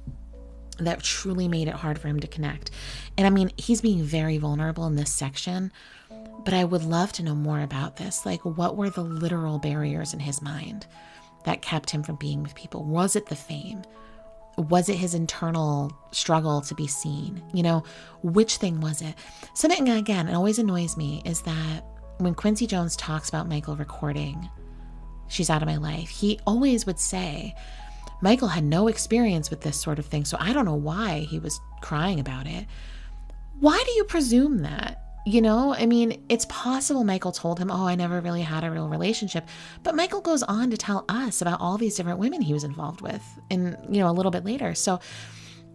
that truly made it hard for him to connect? And I mean, he's being very vulnerable in this section, but I would love to know more about this. Like, what were the literal barriers in his mind that kept him from being with people? Was it the fame? Was it his internal struggle to be seen? You know, which thing was it? Something, again, it always annoys me is that when Quincy Jones talks about Michael recording She's Out of My Life, he always would say, Michael had no experience with this sort of thing, so I don't know why he was crying about it. Why do you presume that? You know, I mean, it's possible Michael told him, oh, I never really had a real relationship. But Michael goes on to tell us about all these different women he was involved with and, you know, a little bit later. So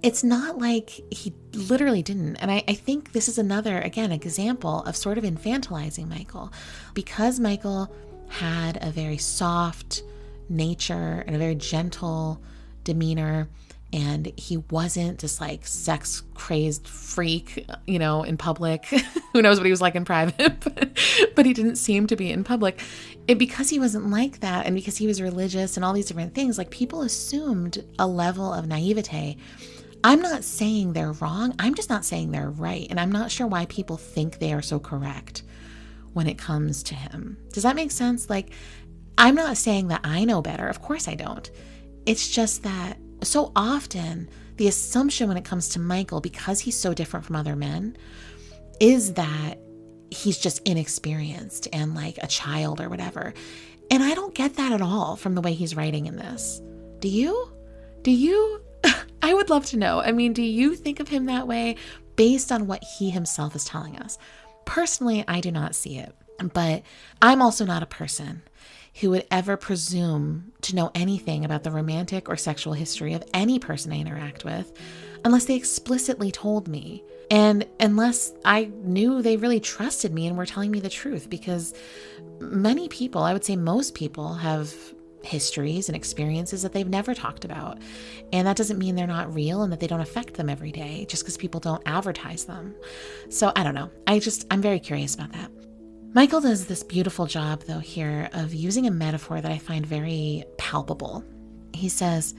it's not like he literally didn't. And I think this is another, again, example of sort of infantilizing Michael, because Michael had a very soft nature and a very gentle demeanor. And he wasn't just like sex crazed freak, you know, in public. Who knows what he was like in private, but he didn't seem to be in public. And because he wasn't like that, and because he was religious and all these different things, like, people assumed a level of naivete. I'm not saying they're wrong. I'm just not saying they're right. And I'm not sure why people think they are so correct when it comes to him. Does that make sense? Like, I'm not saying that I know better. Of course I don't. It's just that so often the assumption when it comes to Michael, because he's so different from other men, is that he's just inexperienced and like a child or whatever. And I don't get that at all from the way he's writing in this. Do you? I would love to know. I mean, do you think of him that way based on what he himself is telling us? Personally, I do not see it. But I'm also not a person who would ever presume to know anything about the romantic or sexual history of any person I interact with unless they explicitly told me, and unless I knew they really trusted me and were telling me the truth, because many people, I would say most people, have histories and experiences that they've never talked about. And that doesn't mean they're not real and that they don't affect them every day just because people don't advertise them. So I don't know. I'm very curious about that. Michael does this beautiful job, though, here of using a metaphor that I find very palpable. He says,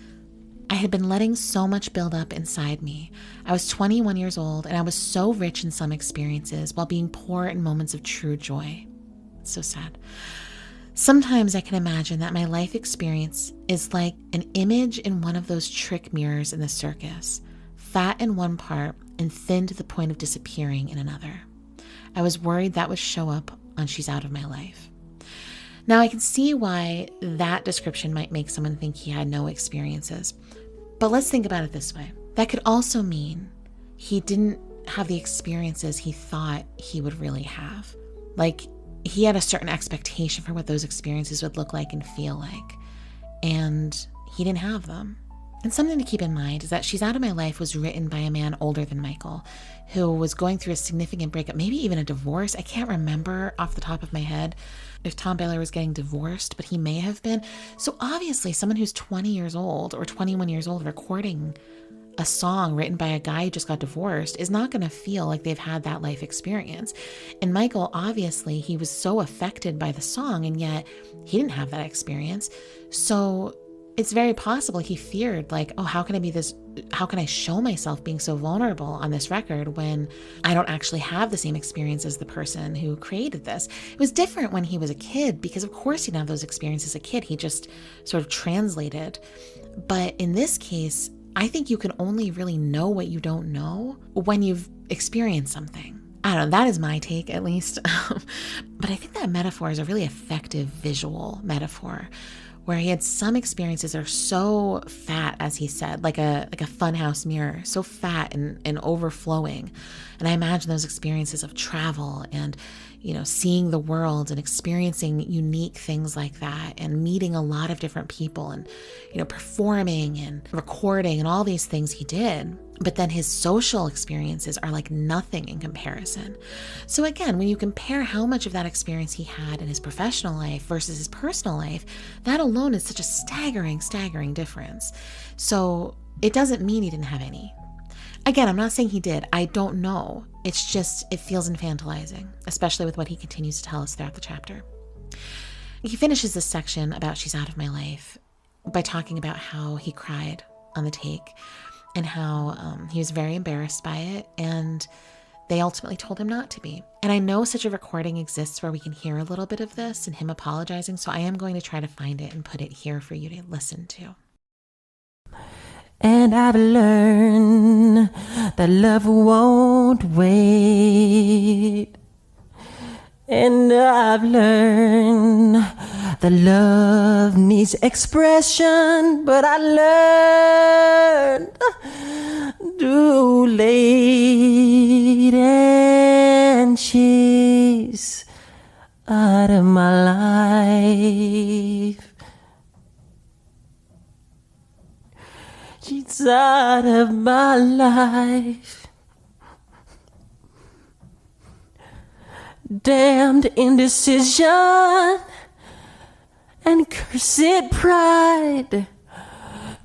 I had been letting so much build up inside me. I was 21 years old and I was so rich in some experiences while being poor in moments of true joy. It's so sad. Sometimes I can imagine that my life experience is like an image in one of those trick mirrors in the circus, fat in one part and thin to the point of disappearing in another. I was worried that would show up on She's Out of My Life. Now I can see why that description might make someone think he had no experiences, but let's think about it this way. That could also mean he didn't have the experiences he thought he would really have. Like, he had a certain expectation for what those experiences would look like and feel like, and he didn't have them. And something to keep in mind is that She's Out of My Life was written by a man older than Michael, who was going through a significant breakup, maybe even a divorce. I can't remember off the top of my head if Tom Baylor was getting divorced, but he may have been. So obviously someone who's 20 years old or 21 years old recording a song written by a guy who just got divorced is not going to feel like they've had that life experience. And Michael, obviously, he was so affected by the song, and yet he didn't have that experience. So it's very possible he feared, like, oh, how can I show myself being so vulnerable on this record when I don't actually have the same experience as the person who created this? It was different when he was a kid, because of course he didn't have those experiences as a kid. He just sort of translated. But in this case, I think you can only really know what you don't know when you've experienced something. I don't know, that is my take at least. But I think that metaphor is a really effective visual metaphor, where he had some experiences that are so fat, as he said, like a funhouse mirror, so fat and overflowing. And I imagine those experiences of travel and, seeing the world and experiencing unique things like that and meeting a lot of different people and, performing and recording and all these things he did. But then his social experiences are like nothing in comparison. So again, when you compare how much of that experience he had in his professional life versus his personal life, that alone is such a staggering difference. So it doesn't mean he didn't have any. Again, I'm not saying he did. I don't know. It's just, it feels infantilizing, especially with what he continues to tell us throughout the chapter. He finishes this section about She's Out of My Life by talking about how he cried on the take and how he was very embarrassed by it, and they ultimately told him not to be. And I know such a recording exists where we can hear a little bit of this and him apologizing, so I am going to try to find it and put it here for you to listen to.
And I've learned that love won't wait. And I've learned that love needs expression, but I learned too late, and she's out of my life. She's out of my life. Damned indecision and cursed pride,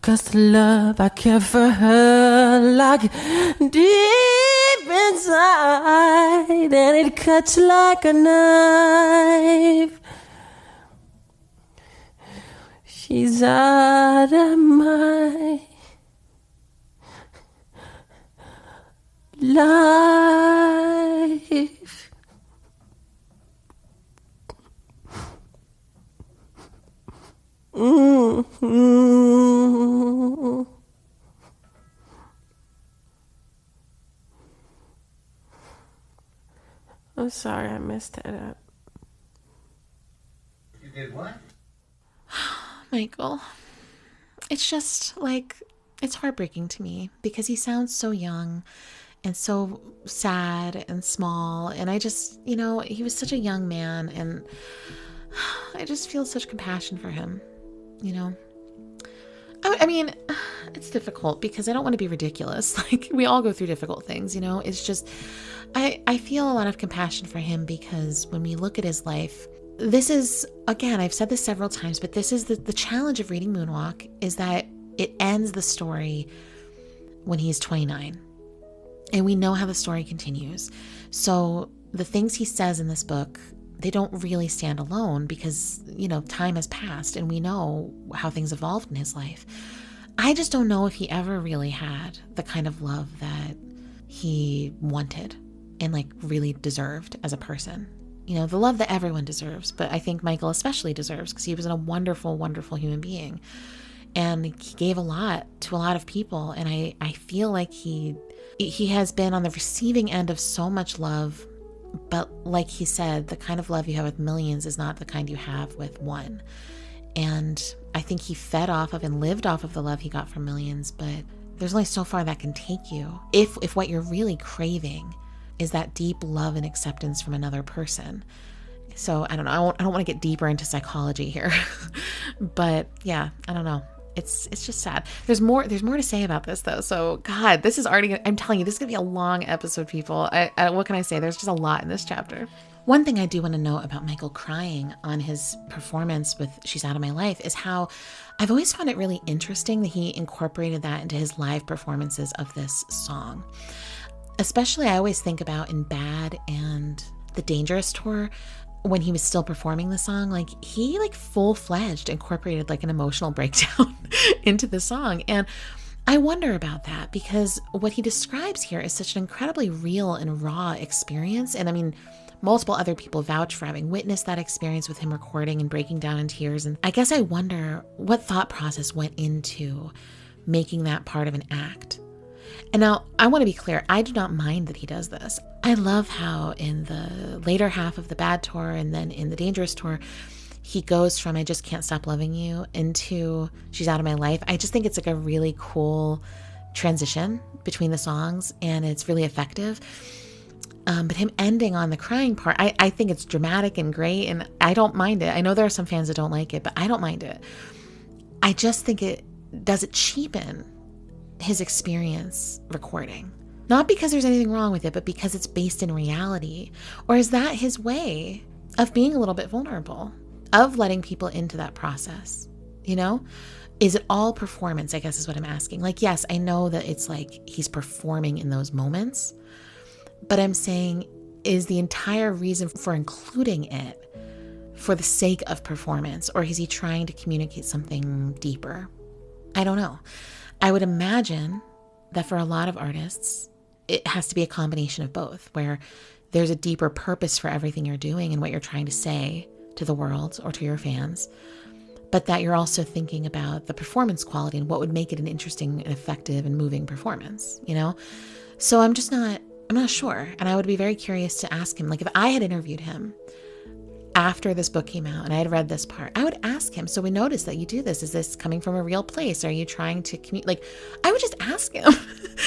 'cause the love I care for her like deep inside, and it cuts like a knife. She's out of my life. Mm-hmm. I'm sorry I messed that up.
You did what?
Michael, it's just like, it's heartbreaking to me because he sounds so young and so sad and small. And I just, he was such a young man, and I just feel such compassion for him, I mean, it's difficult because I don't want to be ridiculous. Like, we all go through difficult things, It's just, I feel a lot of compassion for him because when we look at his life, this is, again, I've said this several times, but this is the challenge of reading Moonwalk, is that it ends the story when he's 29. And we know how the story continues. So the things he says in this book, they don't really stand alone because, time has passed and we know how things evolved in his life. I just don't know if he ever really had the kind of love that he wanted and like really deserved as a person. You know, the love that everyone deserves, but I think Michael especially deserves because he was a wonderful, wonderful human being. And he gave a lot to a lot of people. And I feel like he has been on the receiving end of so much love. But like he said, the kind of love you have with millions is not the kind you have with one. And I think he fed off of and lived off of the love he got from millions. But there's only so far that can take you if what you're really craving is that deep love and acceptance from another person. So I don't know. I don't want to get deeper into psychology here. But yeah, I don't know. It's just sad. There's more to say about this though. So God, this is already, I'm telling you, this is gonna be a long episode, people. What can I say? There's just a lot in this chapter. One thing I do want to know about Michael crying on his performance with She's Out of My Life is how I've always found it really interesting that he incorporated that into his live performances of this song. Especially I always think about in Bad and the Dangerous tour, when he was still performing the song, like he like full-fledged incorporated like an emotional breakdown into the song. And I wonder about that because what he describes here is such an incredibly real and raw experience. And I mean, multiple other people vouch for having witnessed that experience with him recording and breaking down in tears. And I guess I wonder what thought process went into making that part of an act. And now I want to be clear, I do not mind that he does this. I love how in the later half of the Bad tour and then in the Dangerous tour, he goes from I Just Can't Stop Loving You into She's Out of My Life. I just think it's like a really cool transition between the songs and it's really effective. But him ending on the crying part, I think it's dramatic and great and I don't mind it. I know there are some fans that don't like it, but I don't mind it. I just think it cheapen his experience recording. Not because there's anything wrong with it, but because it's based in reality. Or is that his way of being a little bit vulnerable, of letting people into that process? You know, is it all performance? I guess is what I'm asking. Like, yes, I know that it's like he's performing in those moments, but I'm saying, is the entire reason for including it for the sake of performance, or is he trying to communicate something deeper? I don't know. I would imagine that for a lot of artists, it has to be a combination of both, where there's a deeper purpose for everything you're doing and what you're trying to say to the world or to your fans, but that you're also thinking about the performance quality and what would make it an interesting and effective and moving performance, you know? So I'm not sure. And I would be very curious to ask him, like if I had interviewed him after this book came out and I had read this part, I would ask him, so we noticed that you do this. Is this coming from a real place? Are you trying to communicate? Like, I would just ask him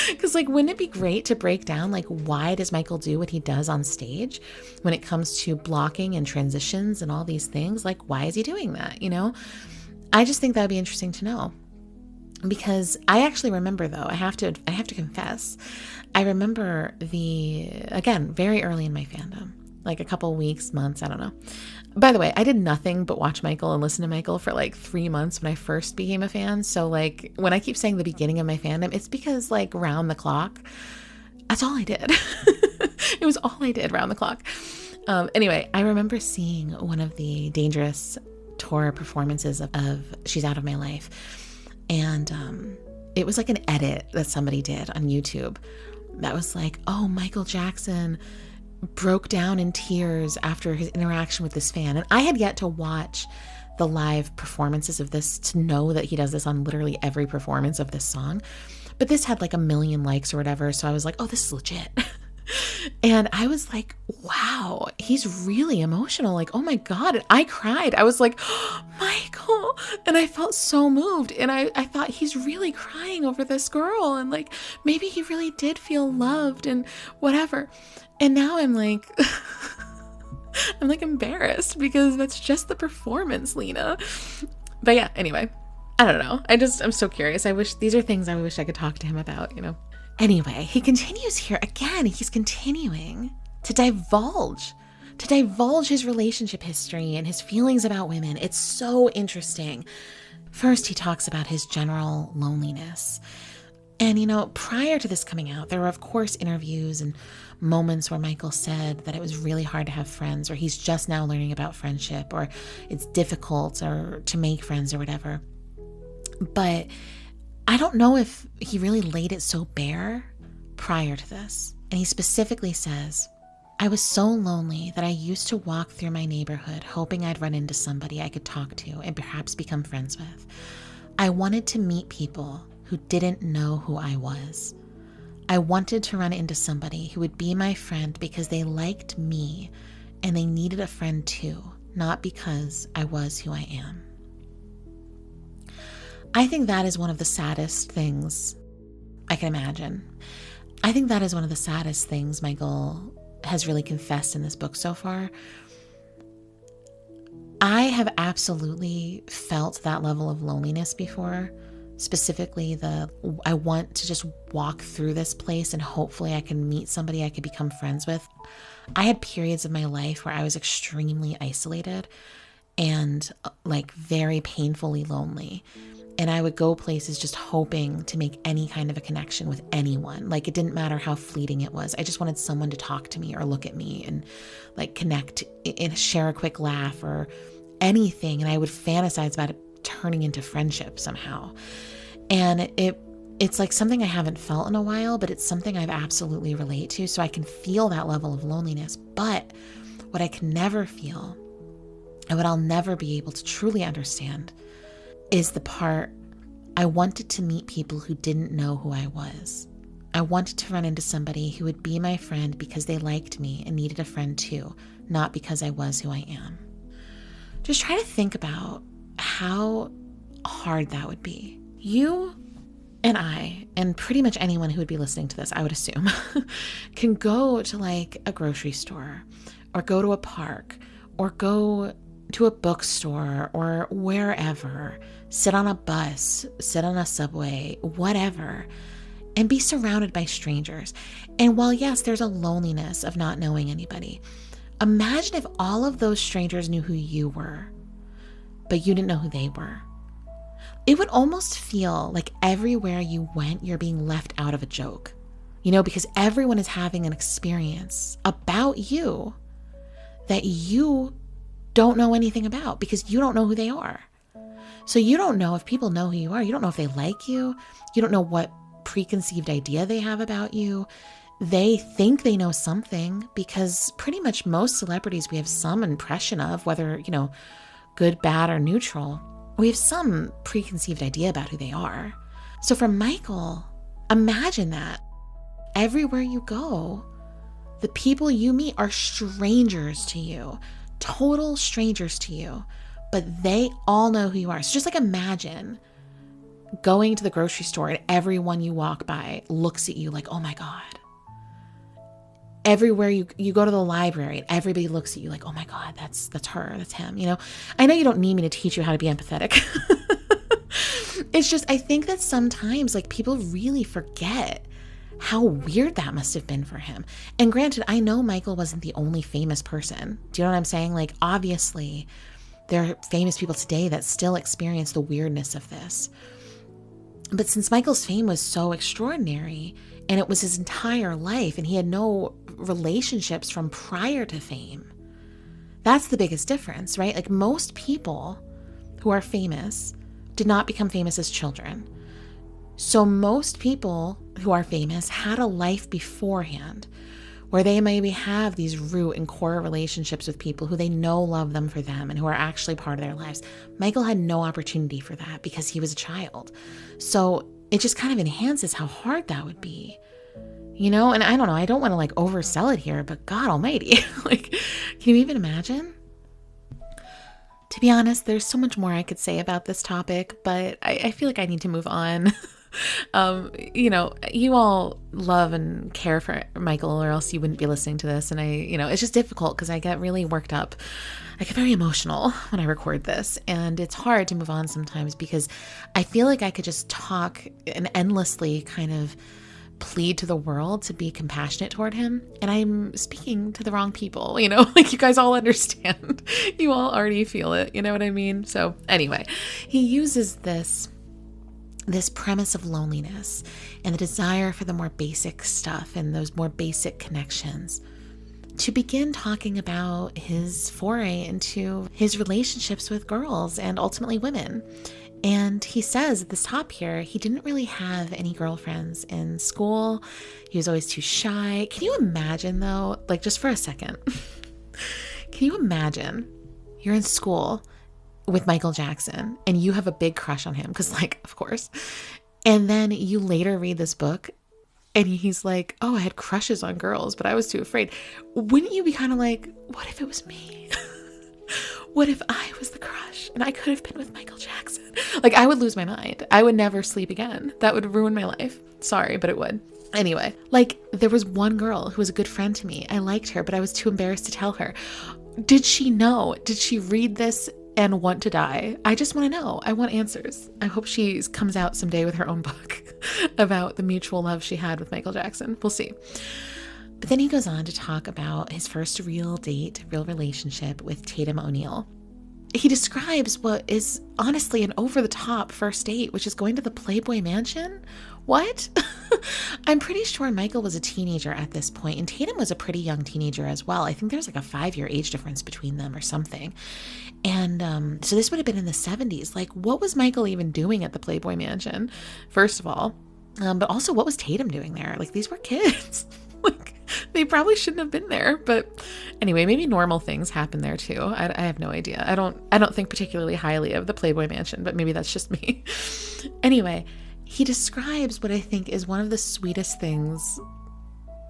because like, wouldn't it be great to break down, like, why does Michael do what he does on stage when it comes to blocking and transitions and all these things? Like, why is he doing that? You know, I just think that'd be interesting to know because I actually remember though, I have to confess, I remember again, very early in my fandom, like a couple weeks, months, I don't know. By the way, I did nothing but watch Michael and listen to Michael for like 3 months when I first became a fan. So like when I keep saying the beginning of my fandom, it's because like round the clock, that's all I did. It was all I did round the clock. Anyway, I remember seeing one of the Dangerous tour performances of She's Out of My Life. And it was like an edit that somebody did on YouTube that was like, oh, Michael Jackson broke down in tears after his interaction with this fan. And I had yet to watch the live performances of this to know that he does this on literally every performance of this song. But this had like 1 million likes or whatever. So I was like, oh, this is legit. And I was like, wow, he's really emotional. Like, oh my God. And I cried. I was like, oh, Michael. And I felt so moved. And I thought he's really crying over this girl. And like, maybe he really did feel loved and whatever. And now I'm like, I'm like embarrassed because that's just the performance, Lena. But yeah, anyway, I don't know. I'm so curious. These are things I wish I could talk to him about, you know. Anyway, he continues here again. He's continuing to divulge his relationship history and his feelings about women. It's so interesting. First, he talks about his general loneliness. And, you know, prior to this coming out, there were, of course, interviews and moments where Michael said that it was really hard to have friends, or he's just now learning about friendship, or it's difficult or to make friends or whatever. But I don't know if he really laid it so bare prior to this. And he specifically says, I was so lonely that I used to walk through my neighborhood hoping I'd run into somebody I could talk to and perhaps become friends with. I wanted to meet people who didn't know who I was. I wanted to run into somebody who would be my friend because they liked me and they needed a friend too, not because I was who I am. I think that is one of the saddest things I can imagine. I think that is one of the saddest things Michael has really confessed in this book so far. I have absolutely felt that level of loneliness before. Specifically, I want to just walk through this place and hopefully I can meet somebody I could become friends with. I had periods of my life where I was extremely isolated and like very painfully lonely. And I would go places just hoping to make any kind of a connection with anyone. Like, it didn't matter how fleeting it was. I just wanted someone to talk to me or look at me and like connect and share a quick laugh or anything. And I would fantasize about it turning into friendship somehow. And it's like something I haven't felt in a while, but it's something I've absolutely relate to. So I can feel that level of loneliness. But what I can never feel and what I'll never be able to truly understand is the part, I wanted to meet people who didn't know who I was. I wanted to run into somebody who would be my friend because they liked me and needed a friend too, not because I was who I am. Just try to think about how hard that would be. You and I, and pretty much anyone who would be listening to this, I would assume, can go to like a grocery store or go to a park or go to a bookstore or wherever, sit on a bus, sit on a subway, whatever, and be surrounded by strangers. And while yes, there's a loneliness of not knowing anybody, imagine if all of those strangers knew who you were, but you didn't know who they were. It would almost feel like everywhere you went, you're being left out of a joke, because everyone is having an experience about you that you don't know anything about because you don't know who they are. So you don't know if people know who you are. You don't know if they like you. You don't know what preconceived idea they have about you. They think they know something because pretty much most celebrities we have some impression of, whether, good, bad, or neutral. We have some preconceived idea about who they are. So for Michael, imagine that. Everywhere you go, the people you meet are strangers to you, total strangers to you, but they all know who you are. So just like imagine going to the grocery store and everyone you walk by looks at you like, oh my God. Everywhere you go to the library and everybody looks at you like, oh my God, that's her, that's him. I know you don't need me to teach you how to be empathetic. It's just, I think that sometimes like people really forget how weird that must have been for him. And granted, I know Michael wasn't the only famous person. Do you know what I'm saying? Like, obviously, there are famous people today that still experience the weirdness of this. But since Michael's fame was so extraordinary, and it was his entire life, and he had no relationships from prior to fame, that's the biggest difference, right? Like, most people who are famous did not become famous as children. So most people who are famous had a life beforehand where they maybe have these root and core relationships with people who they know love them for them and who are actually part of their lives. Michael had no opportunity for that because he was a child. So it just kind of enhances how hard that would be, And I don't know, I don't want to like oversell it here, but God almighty, like, can you even imagine? To be honest, there's so much more I could say about this topic, but I feel like I need to move on. You all love and care for Michael, or else you wouldn't be listening to this. And it's just difficult because I get really worked up. I get very emotional when I record this, and it's hard to move on sometimes because I feel like I could just talk and endlessly kind of plead to the world to be compassionate toward him. And I'm speaking to the wrong people, like you guys all understand. You all already feel it. You know what I mean? So anyway, he uses this premise of loneliness and the desire for the more basic stuff and those more basic connections to begin talking about his foray into his relationships with girls and ultimately women. And he says at the top here, he didn't really have any girlfriends in school. He was always too shy. Can you imagine though, like just for a second, can you imagine you're in school with Michael Jackson and you have a big crush on him? Because like, of course. And then you later read this book and he's like, oh, I had crushes on girls, but I was too afraid. Wouldn't you be kind of like, what if it was me? What if I was the crush and I could have been with Michael Jackson? Like, I would lose my mind. I would never sleep again. That would ruin my life. Sorry, but it would. Anyway, like there was one girl who was a good friend to me. I liked her, but I was too embarrassed to tell her. Did she know? Did she read this and want to die? I just want to know. I want answers. I hope she comes out someday with her own book about the mutual love she had with Michael Jackson. We'll see. But then he goes on to talk about his first real date, real relationship with Tatum O'Neal. He describes what is honestly an over-the-top first date, which is going to the Playboy Mansion. What? I'm pretty sure Michael was a teenager at this point, and Tatum was a pretty young teenager as well. I think there's like a 5-year age difference between them or something. And so this would have been in the 70s. Like, what was Michael even doing at the Playboy Mansion, first of all? But also, what was Tatum doing there? Like, these were kids. Like, they probably shouldn't have been there. But anyway, maybe normal things happen there too. I have no idea. I don't think particularly highly of the Playboy Mansion, but maybe that's just me. Anyway, he describes what I think is one of the sweetest things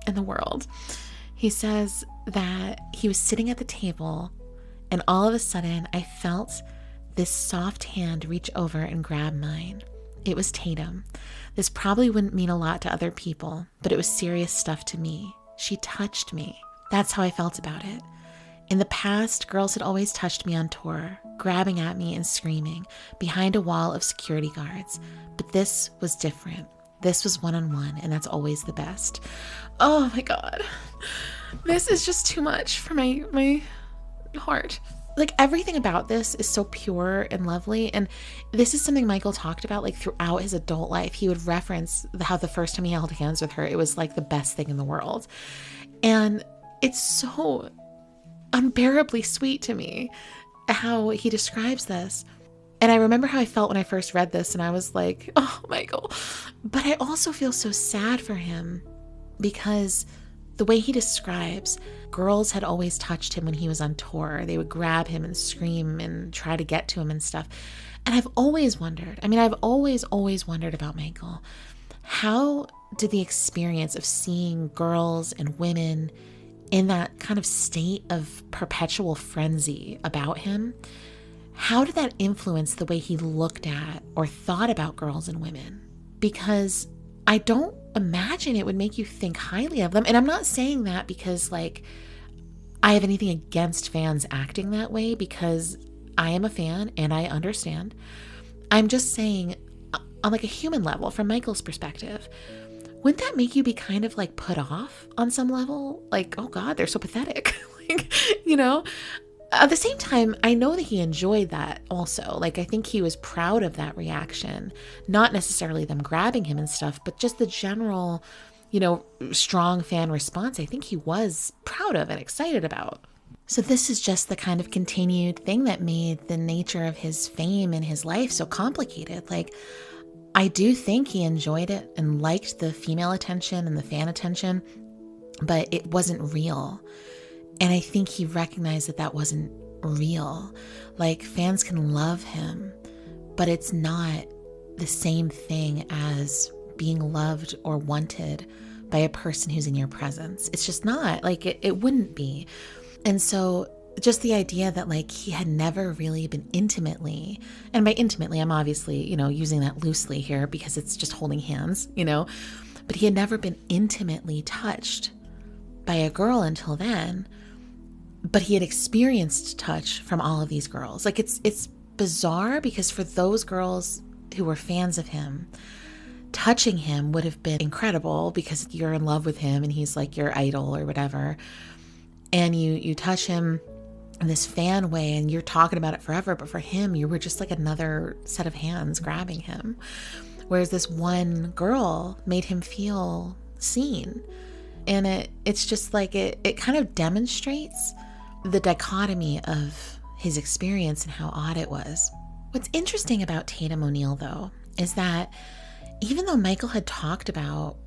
in the world. He says that he was sitting at the table and all of a sudden I felt this soft hand reach over and grab mine. It was Tatum. This probably wouldn't mean a lot to other people, but it was serious stuff to me. She touched me. That's how I felt about it. In the past, girls had always touched me on tour, grabbing at me and screaming behind a wall of security guards. But this was different. This was one-on-one, and that's always the best. Oh my God. This is just too much for my heart. Like, everything about this is so pure and lovely. And this is something Michael talked about like throughout his adult life. He would reference how the first time he held hands with her, it was like the best thing in the world. And it's so unbearably sweet to me how he describes this. And I remember how I felt when I first read this and I was like, oh, Michael. But I also feel so sad for him because the way he describes, girls had always touched him when he was on tour. They would grab him and scream and try to get to him and stuff. And I've always wondered, I've always wondered about Michael. How did the experience of seeing girls and women in that kind of state of perpetual frenzy about him, how did that influence the way he looked at or thought about girls and women? Because I don't imagine it would make you think highly of them. And I'm not saying that because like I have anything against fans acting that way, because I am a fan and I understand. I'm just saying on like a human level, from Michael's perspective, wouldn't that make you be kind of like put off on some level? Like, oh God, they're so pathetic. Like, At the same time, I know that he enjoyed that also. Like, I think he was proud of that reaction, not necessarily them grabbing him and stuff, but just the general, strong fan response. I think he was proud of and excited about. So this is just the kind of continued thing that made the nature of his fame and his life so complicated. Like, I do think he enjoyed it and liked the female attention and the fan attention, but it wasn't real. And I think he recognized that that wasn't real. Like, fans can love him, but it's not the same thing as being loved or wanted by a person who's in your presence. It's just not. Like, it wouldn't be. And so just the idea that like he had never really been intimately, and by intimately, I'm obviously, using that loosely here because it's just holding hands, but he had never been intimately touched by a girl until then. But he had experienced touch from all of these girls. Like, it's bizarre because for those girls who were fans of him, touching him would have been incredible because you're in love with him and he's like your idol or whatever. And you touch him in this fan way and you're talking about it forever. But for him, you were just like another set of hands grabbing him. Whereas this one girl made him feel seen. And it's just like it kind of demonstrates the dichotomy of his experience and how odd it was. What's interesting about Tatum O'Neal, though, is that even though Michael had talked about,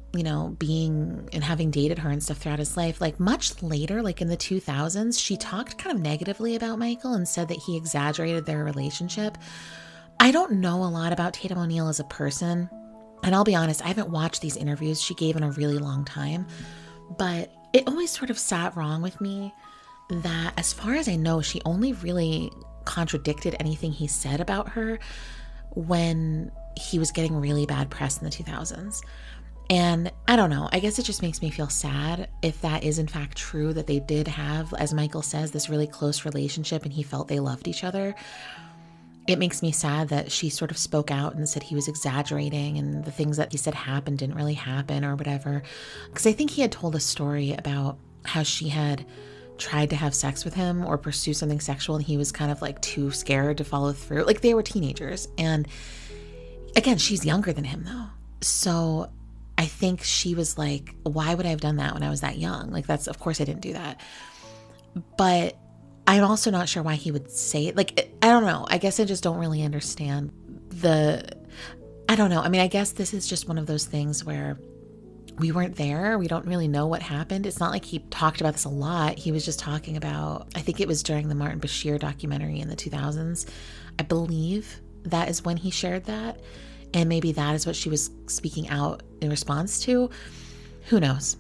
being and having dated her and stuff throughout his life, like much later, like in the 2000s, she talked kind of negatively about Michael and said that he exaggerated their relationship. I don't know a lot about Tatum O'Neal as a person. And I'll be honest, I haven't watched these interviews she gave in a really long time. But it always sort of sat wrong with me that, as far as I know, she only really contradicted anything he said about her when he was getting really bad press in the 2000s. And I don't know, I guess it just makes me feel sad if that is in fact true, that they did have, as Michael says, this really close relationship and he felt they loved each other. It makes me sad that she sort of spoke out and said he was exaggerating and the things that he said happened didn't really happen or whatever. Because I think he had told a story about how she had tried to have sex with him or pursue something sexual and he was kind of like too scared to follow through. Like they were teenagers. And again, she's younger than him though. So I think she was like, why would I have done that when I was that young? Like that's, of course I didn't do that. But I'm also not sure why he would say it. Like, I don't know. I guess I just don't really understand I don't know. I mean, I guess this is just one of those things where we weren't there. We don't really know what happened. It's not like he talked about this a lot. He was just talking about, I think it was during the Martin Bashir documentary in the 2000s. I believe that is when he shared that. And maybe that is what she was speaking out in response to. Who knows?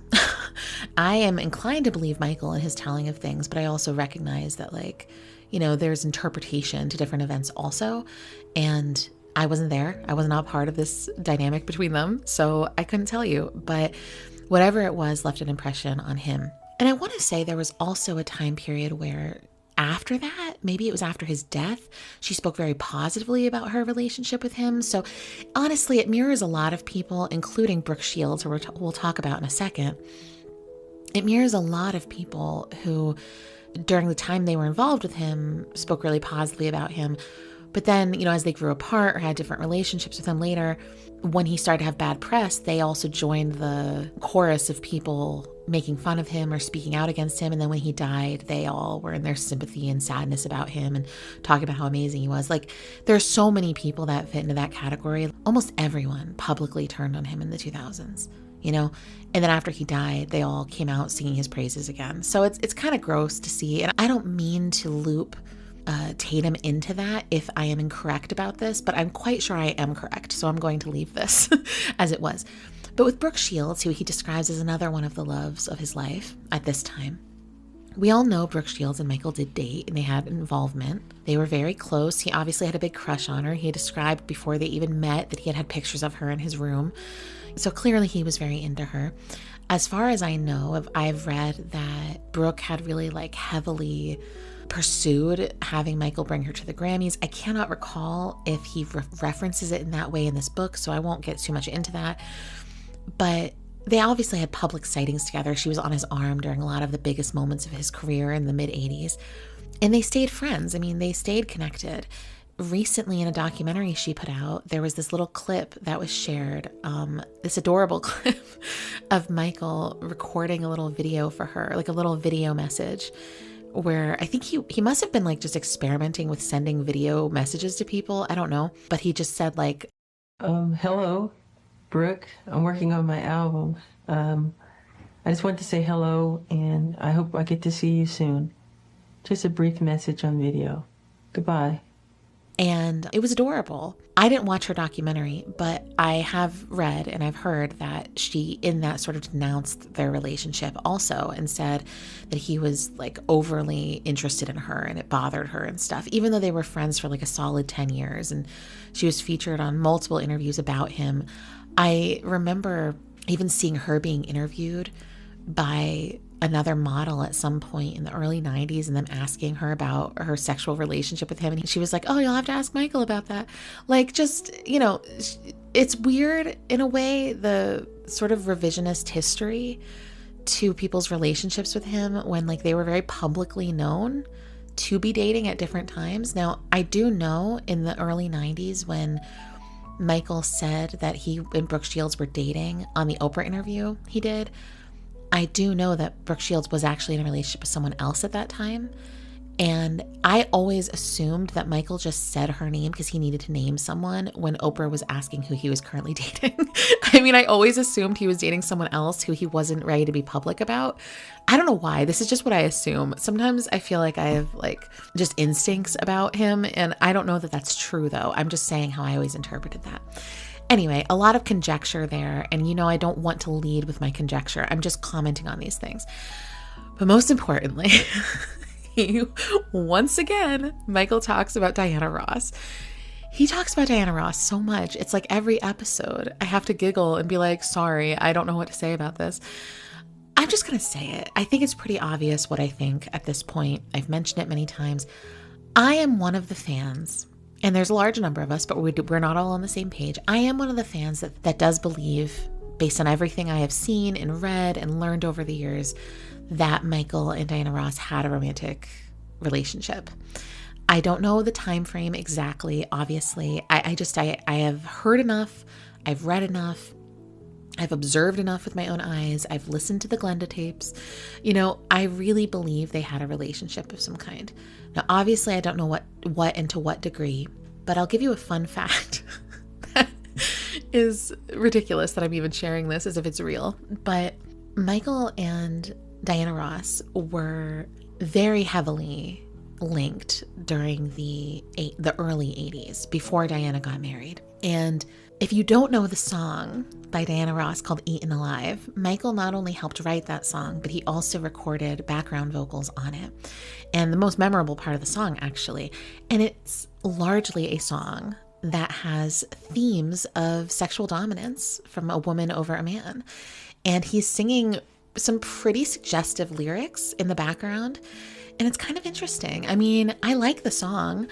I am inclined to believe Michael and his telling of things, but I also recognize that, like, there's interpretation to different events also. And I wasn't there. I was not part of this dynamic between them, so I couldn't tell you. But whatever it was left an impression on him. And I want to say there was also a time period where after that, maybe it was after his death, she spoke very positively about her relationship with him. So honestly, it mirrors a lot of people, including Brooke Shields, who we'll talk about in a second. It mirrors a lot of people who, during the time they were involved with him, spoke really positively about him. But then, as they grew apart or had different relationships with him later, when he started to have bad press, they also joined the chorus of people making fun of him or speaking out against him. And then when he died, they all were in their sympathy and sadness about him and talking about how amazing he was. Like, there's so many people that fit into that category. Almost everyone publicly turned on him in the 2000s, And then after he died, they all came out singing his praises again. So it's kind of gross to see. And I don't mean to loop Tatum into that if I am incorrect about this, but I'm quite sure I am correct. So I'm going to leave this as it was. But with Brooke Shields, who he describes as another one of the loves of his life at this time, we all know Brooke Shields and Michael did date and they had involvement. They were very close. He obviously had a big crush on her. He described before they even met that he had pictures of her in his room. So clearly he was very into her. As far as I know, I've read that Brooke had really heavily pursued having Michael bring her to the Grammys. I cannot recall if he references it in that way in this book, so I won't get too much into that. But they obviously had public sightings together. She was on his arm during a lot of the biggest moments of his career in the mid-'80s. And they stayed friends. I mean, they stayed connected. Recently in a documentary she put out, there was this little clip that was shared, this adorable clip of Michael recording a little video for her, like a little video message, where I think he must have been just experimenting with sending video messages to people. I don't know. But he just said
Hello, Brooke. I'm working on my album. I just want to say hello, and I hope I get to see you soon. Just a brief message on video. Goodbye.
And it was adorable. I didn't watch her documentary, but I have read and I've heard that she, in that, sort of denounced their relationship also and said that he was overly interested in her and it bothered her and stuff, even though they were friends for a solid 10 years. And she was featured on multiple interviews about him. I remember even seeing her being interviewed by another model at some point in the early 90s and them asking her about her sexual relationship with him. And she was like, oh, you'll have to ask Michael about that. It's weird in a way, the sort of revisionist history to people's relationships with him when they were very publicly known to be dating at different times. Now, I do know in the early 90s when Michael said that he and Brooke Shields were dating on the Oprah interview he did, I do know that Brooke Shields was actually in a relationship with someone else at that time. And I always assumed that Michael just said her name because he needed to name someone when Oprah was asking who he was currently dating. I mean, I always assumed he was dating someone else who he wasn't ready to be public about. I don't know why. This is just what I assume. Sometimes I feel like I have like just instincts about him, and I don't know that that's true though. I'm just saying how I always interpreted that. Anyway, a lot of conjecture there, and I don't want to lead with my conjecture. I'm just commenting on these things. But most importantly, once again, Michael talks about Diana Ross. He talks about Diana Ross so much. It's like every episode, I have to giggle and be like, sorry, I don't know what to say about this. I'm just going to say it. I think it's pretty obvious what I think at this point. I've mentioned it many times. I am one of the fans, and there's a large number of us, but we're not all on the same page. I am one of the fans that does believe, based on everything I have seen and read and learned over the years, that Michael and Diana Ross had a romantic relationship. I don't know the time frame exactly, obviously. I have heard enough, I've read enough, I've observed enough with my own eyes, I've listened to the Glenda tapes. I really believe they had a relationship of some kind. Now, obviously, I don't know what and to what degree, but I'll give you a fun fact that is ridiculous that I'm even sharing this as if it's real. But Michael and Diana Ross were very heavily linked during the early 80s, before Diana got married. And if you don't know the song by Diana Ross called Eaten Alive, Michael not only helped write that song, but he also recorded background vocals on it. And the most memorable part of the song, actually. And it's largely a song that has themes of sexual dominance from a woman over a man. And he's singing some pretty suggestive lyrics in the background, and it's kind of interesting. I mean, I like the song.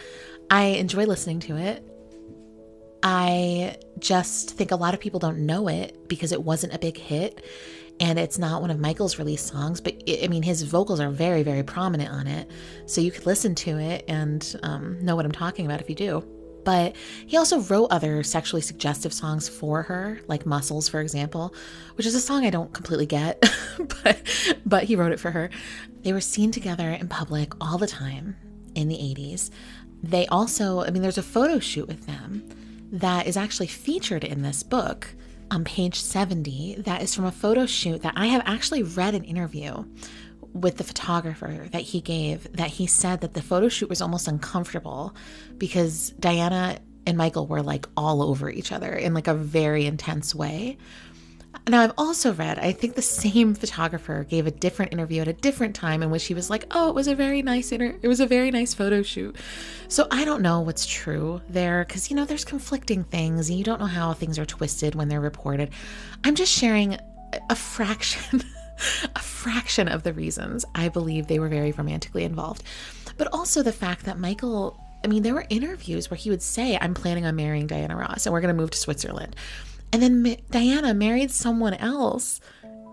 I enjoy listening to it. I just think a lot of people don't know it because it wasn't a big hit, and it's not one of Michael's released songs, but his vocals are very, very prominent on it, so you could listen to it and know what I'm talking about if you do. But he also wrote other sexually suggestive songs for her, like Muscles, for example, which is a song I don't completely get, but he wrote it for her. They were seen together in public all the time in the 80s. They also, there's a photo shoot with them that is actually featured in this book on page 70. That is from a photo shoot that I have actually read an interview with the photographer that he gave, that he said that the photo shoot was almost uncomfortable because Diana and Michael were like all over each other in like a very intense way. Now, I've also read, I think the same photographer gave a different interview at a different time in which he was like, oh, it was a very nice photo shoot. So I don't know what's true there because, there's conflicting things and you don't know how things are twisted when they're reported. I'm just sharing a fraction of the reasons I believe they were very romantically involved. But also the fact that Michael, there were interviews where he would say, I'm planning on marrying Diana Ross and we're going to move to Switzerland. And then Diana married someone else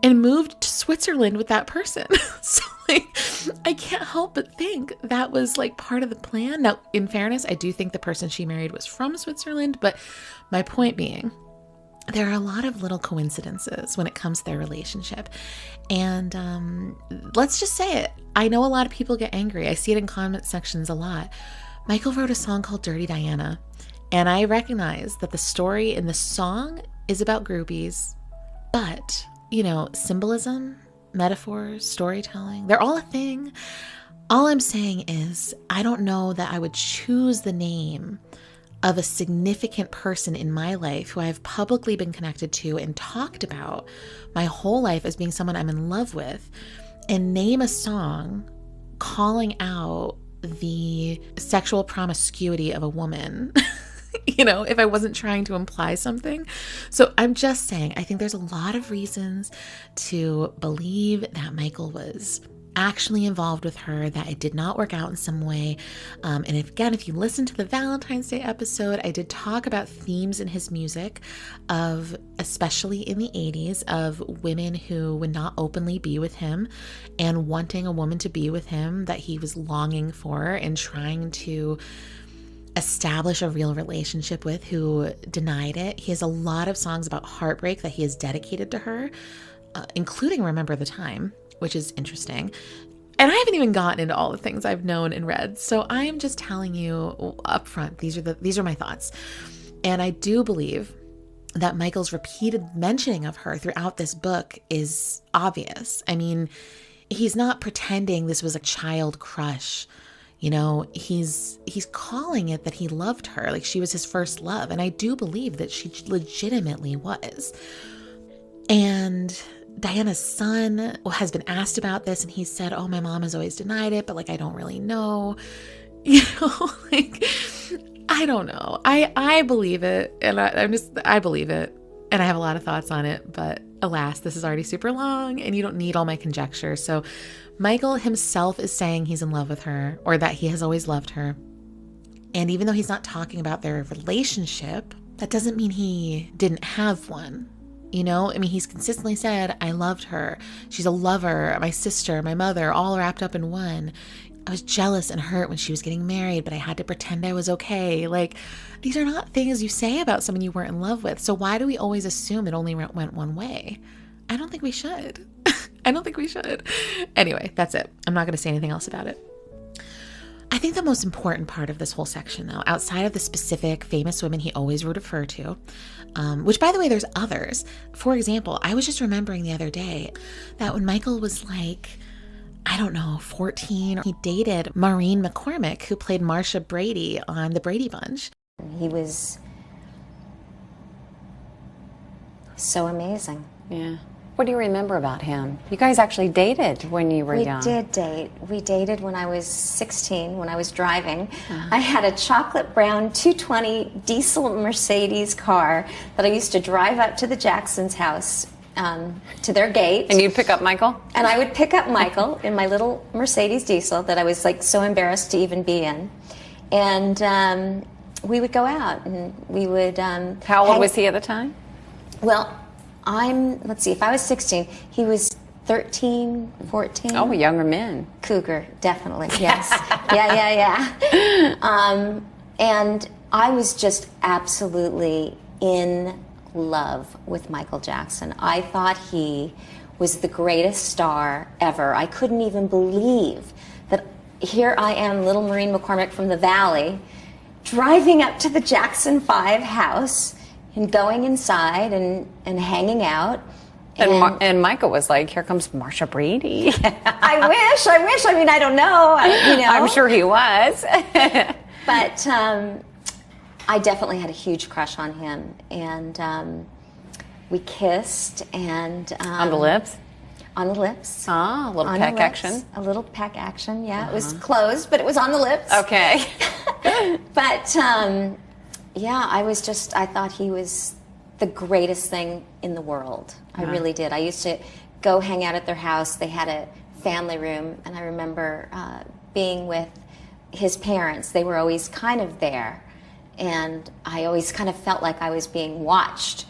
and moved to Switzerland with that person. So I can't help but think that was like part of the plan. Now, in fairness, I do think the person she married was from Switzerland, but my point being, there are a lot of little coincidences when it comes to their relationship. And let's just say it. I know a lot of people get angry. I see it in comment sections a lot. Michael wrote a song called Dirty Diana. And I recognize that the story in the song is about groupies. But, symbolism, metaphors, storytelling, they're all a thing. All I'm saying is I don't know that I would choose the name of a significant person in my life who I've publicly been connected to and talked about my whole life as being someone I'm in love with, and name a song calling out the sexual promiscuity of a woman, if I wasn't trying to imply something. So I'm just saying, I think there's a lot of reasons to believe that Michael was actually involved with her, that it did not work out in some way. And if you listen to the Valentine's Day episode, I did talk about themes in his music of, especially in the 80s, of women who would not openly be with him and wanting a woman to be with him that he was longing for and trying to establish a real relationship with, who denied it. He has a lot of songs about heartbreak that he has dedicated to her, including Remember the Time, which is interesting. And I haven't even gotten into all the things I've known and read. So I am just telling you up front, these are my thoughts. And I do believe that Michael's repeated mentioning of her throughout this book is obvious. I mean, he's not pretending this was a child crush. You know, he's calling it that he loved her, like she was his first love. And I do believe that she legitimately was. And Diana's son has been asked about this, and he said, oh, my mom has always denied it, but like, I don't really know. You know, like, I don't know. I believe it, and I believe it, and I have a lot of thoughts on it, but alas, this is already super long, and you don't need all my conjecture. So Michael himself is saying he's in love with her, or that he has always loved her. And even though he's not talking about their relationship, that doesn't mean he didn't have one. You know, I mean, he's consistently said, I loved her. She's a lover, my sister, my mother, all wrapped up in one. I was jealous and hurt when she was getting married, but I had to pretend I was okay. Like, these are not things you say about someone you weren't in love with. So why do we always assume it only went one way? I don't think we should. I don't think we should. Anyway, that's it. I'm not going to say anything else about it. I think the most important part of this whole section, though, outside of the specific famous women he always would refer to, which, by the way, there's others. For example, I was just remembering the other day that when Michael was like, I don't know, 14, he dated Maureen McCormick, who played Marsha Brady on The Brady Bunch.
He was so amazing.
Yeah. What do you remember about him? You guys actually dated when you were young.
We did date. We dated when I was 16, when I was driving. I had a chocolate brown 220 diesel Mercedes car that I used to drive up to the Jacksons' house, to their gate.
And you'd pick up Michael?
And I would pick up Michael in my little Mercedes diesel that I was like so embarrassed to even be in. And we would go out and we would...
How old was he at the time?
Well, let's see, if I was 16, he was 13, 14.
Oh, younger men.
Cougar, definitely, yes. Yeah. And I was just absolutely in love with Michael Jackson. I thought he was the greatest star ever. I couldn't even believe that here I am, little Maureen McCormick from the Valley, driving up to the Jackson 5 house and going inside and hanging out.
And Michael was like, here comes Marsha Brady.
I wish. I mean, I don't know.
I'm sure he was.
But I definitely had a huge crush on him. And we kissed. And
on the lips?
On the lips.
Ah, a little peck action.
A little peck action, yeah. It was closed, but it was on the lips.
Okay.
But... yeah, I thought he was the greatest thing in the world. I really did. I used to go hang out at their house. They had a family room, and I remember being with his parents. They were always kind of there, and I always kind of felt like I was being watched,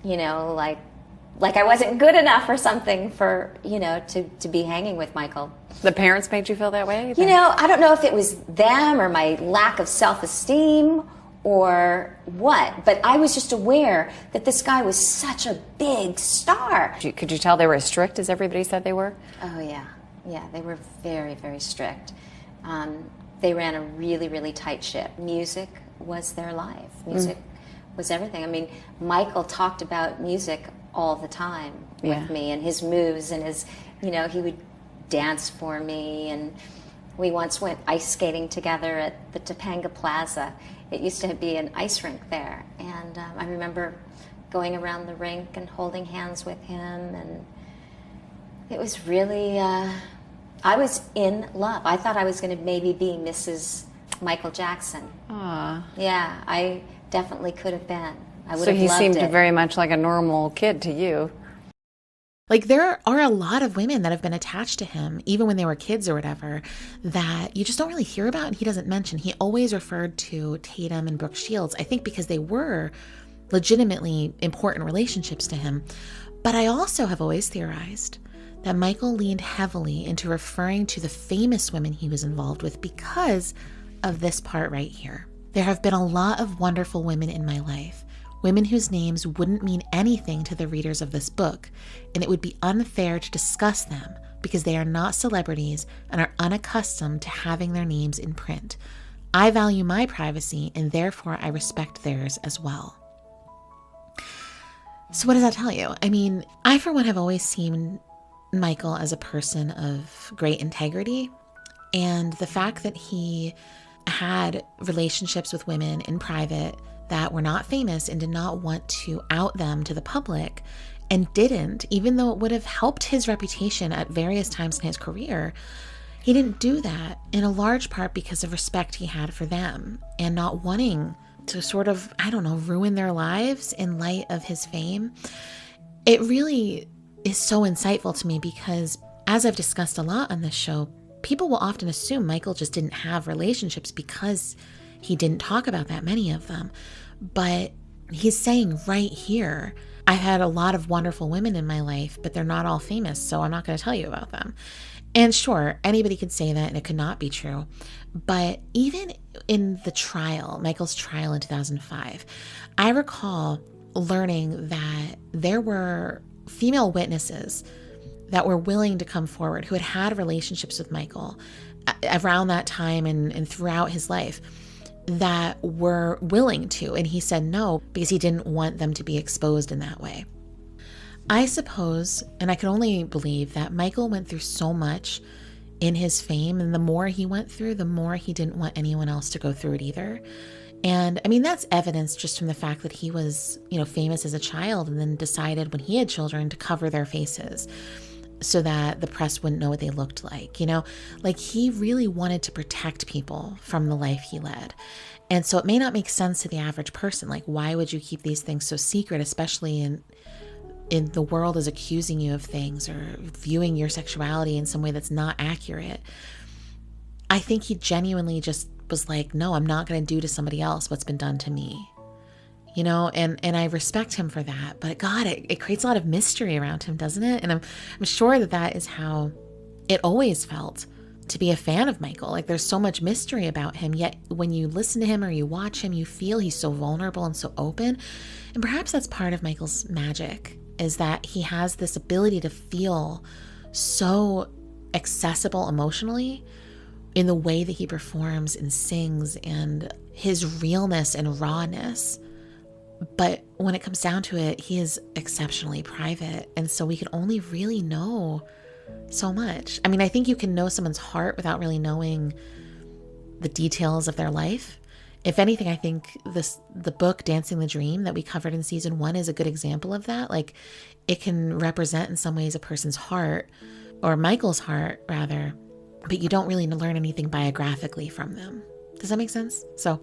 you know, like I wasn't good enough or something for, you know, to be hanging with Michael.
The parents made you feel that way?
You know, I don't know if it was them or my lack of self-esteem or what, but I was just aware that this guy was such a big star.
Could you tell they were as strict as everybody said they were?
Oh, yeah. Yeah, they were very, very strict. They ran a really, really tight ship. Music was their life. Music was everything. I mean, Michael talked about music all the time with me and his moves and his, you know, he would dance for me. And we once went ice skating together at the Topanga Plaza. It used to be an ice rink there, and I remember going around the rink and holding hands with him, and it was really, I was in love. I thought I was going to maybe be Mrs. Michael Jackson.
Aww.
Yeah, I definitely could have been. I would
so
have
he
loved
seemed
it.
very much like a normal kid to you.
Like, there are a lot of women that have been attached to him, even when they were kids or whatever, that you just don't really hear about and he doesn't mention. He always referred to Tatum and Brooke Shields, I think because they were legitimately important relationships to him. But I also have always theorized that Michael leaned heavily into referring to the famous women he was involved with because of this part right here. There have been a lot of wonderful women in my life. Women whose names wouldn't mean anything to the readers of this book, and it would be unfair to discuss them because they are not celebrities and are unaccustomed to having their names in print. I value my privacy and therefore I respect theirs as well. So what does that tell you? I mean, I for one have always seen Michael as a person of great integrity, and the fact that he had relationships with women in private that were not famous and did not want to out them to the public, and didn't, even though it would have helped his reputation at various times in his career, he didn't do that in a large part because of respect he had for them and not wanting to sort of, ruin their lives in light of his fame. It really is so insightful to me because, as I've discussed a lot on this show, people will often assume Michael just didn't have relationships because he didn't talk about that many of them. But he's saying right here, I've had a lot of wonderful women in my life, but they're not all famous, so I'm not going to tell you about them. And sure, anybody could say that and it could not be true. But even in the trial, Michael's trial in 2005, I recall learning that there were female witnesses that were willing to come forward who had relationships with Michael around that time and throughout his life that were willing to. And he said no because he didn't want them to be exposed in that way. I suppose, and I can only believe, that Michael went through so much in his fame, and the more he went through, the more he didn't want anyone else to go through it either. And I mean, that's evidence just from the fact that he was, famous as a child and then decided when he had children to cover their faces so that the press wouldn't know what they looked like, like he really wanted to protect people from the life he led. And so it may not make sense to the average person. Like, why would you keep these things so secret, especially in the world is accusing you of things or viewing your sexuality in some way that's not accurate? I think he genuinely just was like, no, I'm not going to do to somebody else what's been done to me, and I respect him for that. But God, it creates a lot of mystery around him, doesn't it? And I'm sure that is how it always felt to be a fan of Michael. Like, there's so much mystery about him, yet when you listen to him or you watch him, you feel he's so vulnerable and so open. And perhaps that's part of Michael's magic, is that he has this ability to feel so accessible emotionally in the way that he performs and sings and his realness and rawness. But when it comes down to it, he is exceptionally private. And so we can only really know so much. I mean, I think you can know someone's heart without really knowing the details of their life. If anything, I think the book Dancing the Dream that we covered in season 1 is a good example of that. Like, it can represent in some ways a person's heart, or Michael's heart rather, but you don't really learn anything biographically from them. Does that make sense? So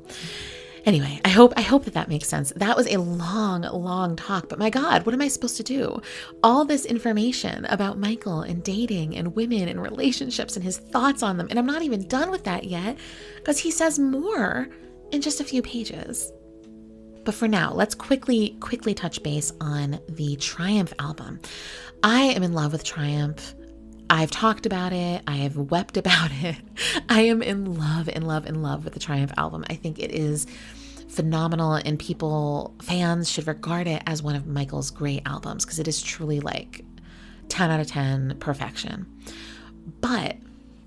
anyway, I hope that makes sense. That was a long talk, but my God, what am I supposed to do? All this information about Michael and dating and women and relationships and his thoughts on them. And I'm not even done with that yet, because he says more in just a few pages. But for now, let's quickly touch base on the Triumph album. I am in love with Triumph. I've talked about it. I have wept about it. I am in love with the Triumph album. I think it is phenomenal, and fans should regard it as one of Michael's great albums, because it is truly like 10 out of 10 perfection. But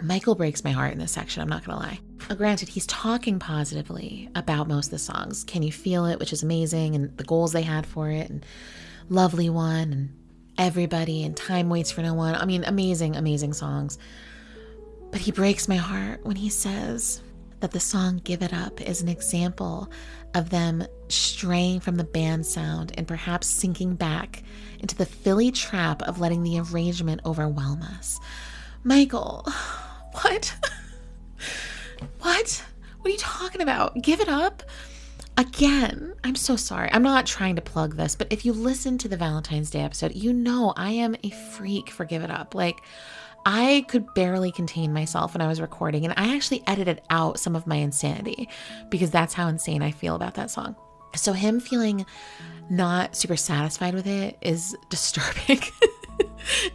Michael breaks my heart in this section, I'm not going to lie. Granted, he's talking positively about most of the songs. Can You Feel It, which is amazing, and the goals they had for it, and Lovely One, and Everybody, and Time Waits for No One. I mean, amazing songs. But he breaks my heart when he says that the song Give It Up is an example of them straying from the band sound and perhaps sinking back into the Philly trap of letting the arrangement overwhelm us. Michael, what? What are you talking about? Give It Up? Again, I'm so sorry. I'm not trying to plug this, but if you listen to the Valentine's Day episode, you know I am a freak for Give It Up. Like, I could barely contain myself when I was recording, and I actually edited out some of my insanity because that's how insane I feel about that song. So him feeling not super satisfied with it is disturbing.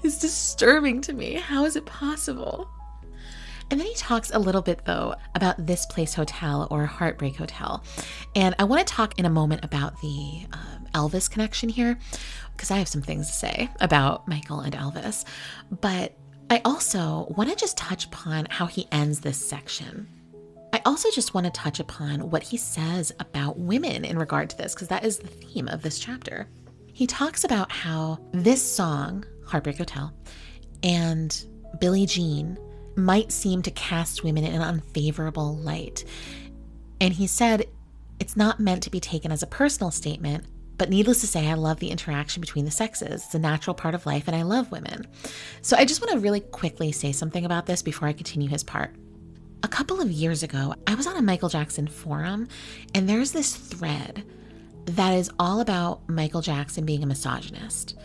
It's disturbing to me. How is it possible? And then he talks a little bit, though, about This Place Hotel, or Heartbreak Hotel. And I want to talk in a moment about the Elvis connection here, because I have some things to say about Michael and Elvis. But I also want to just touch upon how he ends this section. I also just want to touch upon what he says about women in regard to this, because that is the theme of this chapter. He talks about how this song, Heartbreak Hotel, and Billie Jean might seem to cast women in an unfavorable light. And he said, it's not meant to be taken as a personal statement, but needless to say, I love the interaction between the sexes. It's a natural part of life, and I love women. So I just want to really quickly say something about this before I continue his part. A couple of years ago, I was on a Michael Jackson forum, and there's this thread that is all about Michael Jackson being a misogynist.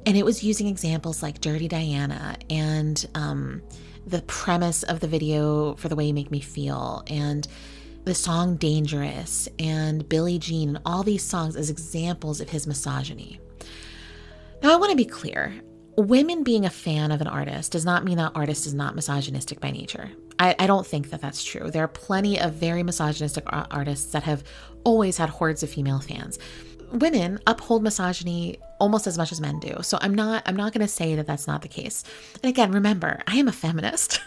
And it was using examples like Dirty Diana and the premise of the video for The Way You Make Me Feel and the song Dangerous and Billie Jean and all these songs as examples of his misogyny. Now, I want to be clear. Women being a fan of an artist does not mean that artist is not misogynistic by nature. I don't think that that's true. There are plenty of very misogynistic artists that have always had hordes of female fans. Women uphold misogyny almost as much as men do. So I'm not going to say that that's not the case. And again, remember, I am a feminist.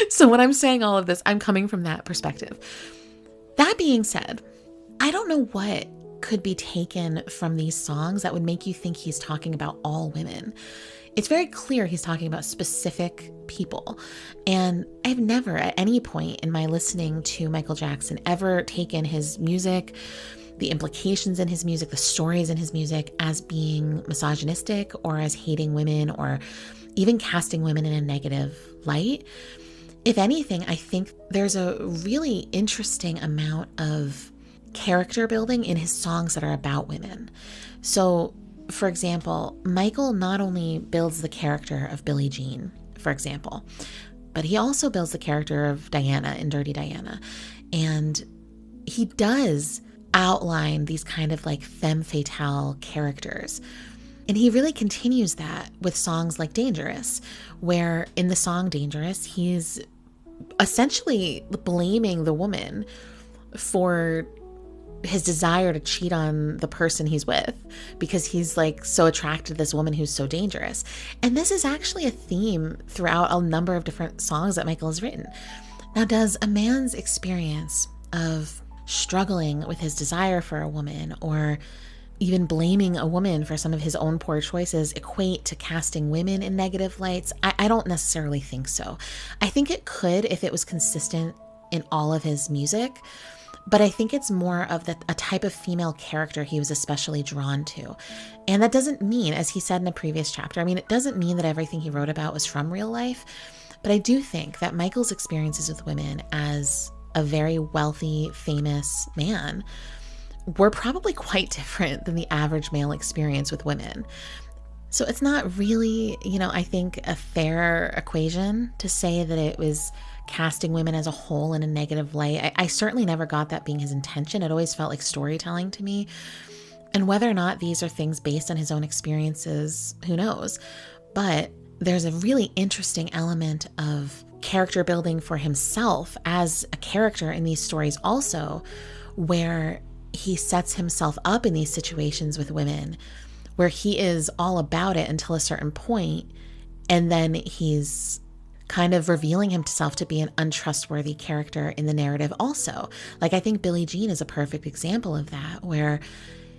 So when I'm saying all of this, I'm coming from that perspective. That being said, I don't know what could be taken from these songs that would make you think he's talking about all women. It's very clear he's talking about specific people. And I've never at any point in my listening to Michael Jackson ever taken his music, the implications in his music, the stories in his music as being misogynistic or as hating women or even casting women in a negative light. If anything, I think there's a really interesting amount of character building in his songs that are about women. So, for example, Michael not only builds the character of Billie Jean, for example, but he also builds the character of Diana in Dirty Diana. And he does outline these kind of like femme fatale characters. And he really continues that with songs like Dangerous, where in the song Dangerous, he's essentially blaming the woman for his desire to cheat on the person he's with because he's like so attracted to this woman who's so dangerous. And this is actually a theme throughout a number of different songs that Michael has written. Now, does a man's experience of struggling with his desire for a woman or even blaming a woman for some of his own poor choices equate to casting women in negative lights? I don't necessarily think so. I think it could if it was consistent in all of his music, but I think it's more of a type of female character he was especially drawn to. And that doesn't mean, as he said in a previous chapter, it doesn't mean that everything he wrote about was from real life, but I do think that Michael's experiences with women as a very wealthy, famous man were probably quite different than the average male experience with women. So it's not really, I think a fair equation to say that it was casting women as a whole in a negative light. I certainly never got that being his intention. It always felt like storytelling to me. And whether or not these are things based on his own experiences, who knows? But there's a really interesting element of character building for himself as a character in these stories also, where he sets himself up in these situations with women where he is all about it until a certain point, and then he's kind of revealing himself to be an untrustworthy character in the narrative also. Like, I think Billie Jean is a perfect example of that, where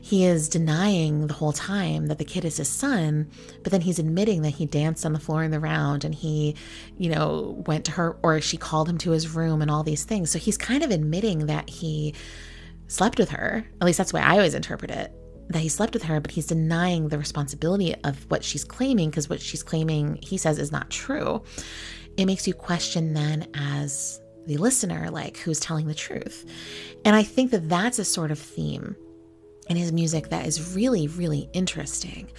he is denying the whole time that the kid is his son, but then he's admitting that he danced on the floor in the round and he, went to her, or she called him to his room and all these things. So he's kind of admitting that he slept with her. At least that's the way I always interpret it, that he slept with her, but he's denying the responsibility of what she's claiming, because what she's claiming, he says, is not true. It makes you question then as the listener, like, who's telling the truth? And I think that that's a sort of theme in his music that is really, really interesting,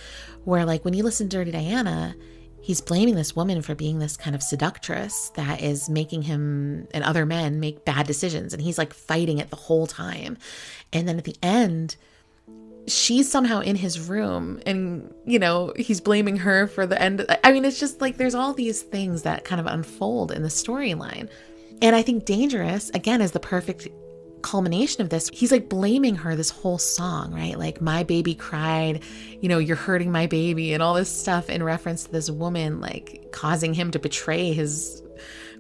where like when you listen to Dirty Diana, he's blaming this woman for being this kind of seductress that is making him and other men make bad decisions. And he's like fighting it the whole time. And then at the end, she's somehow in his room and, he's blaming her for the end. It's just like there's all these things that kind of unfold in the storyline. And I think Dangerous, again, is the perfect culmination of this, he's like blaming her this whole song, right? Like, my baby cried, you're hurting my baby, and all this stuff in reference to this woman, like causing him to betray his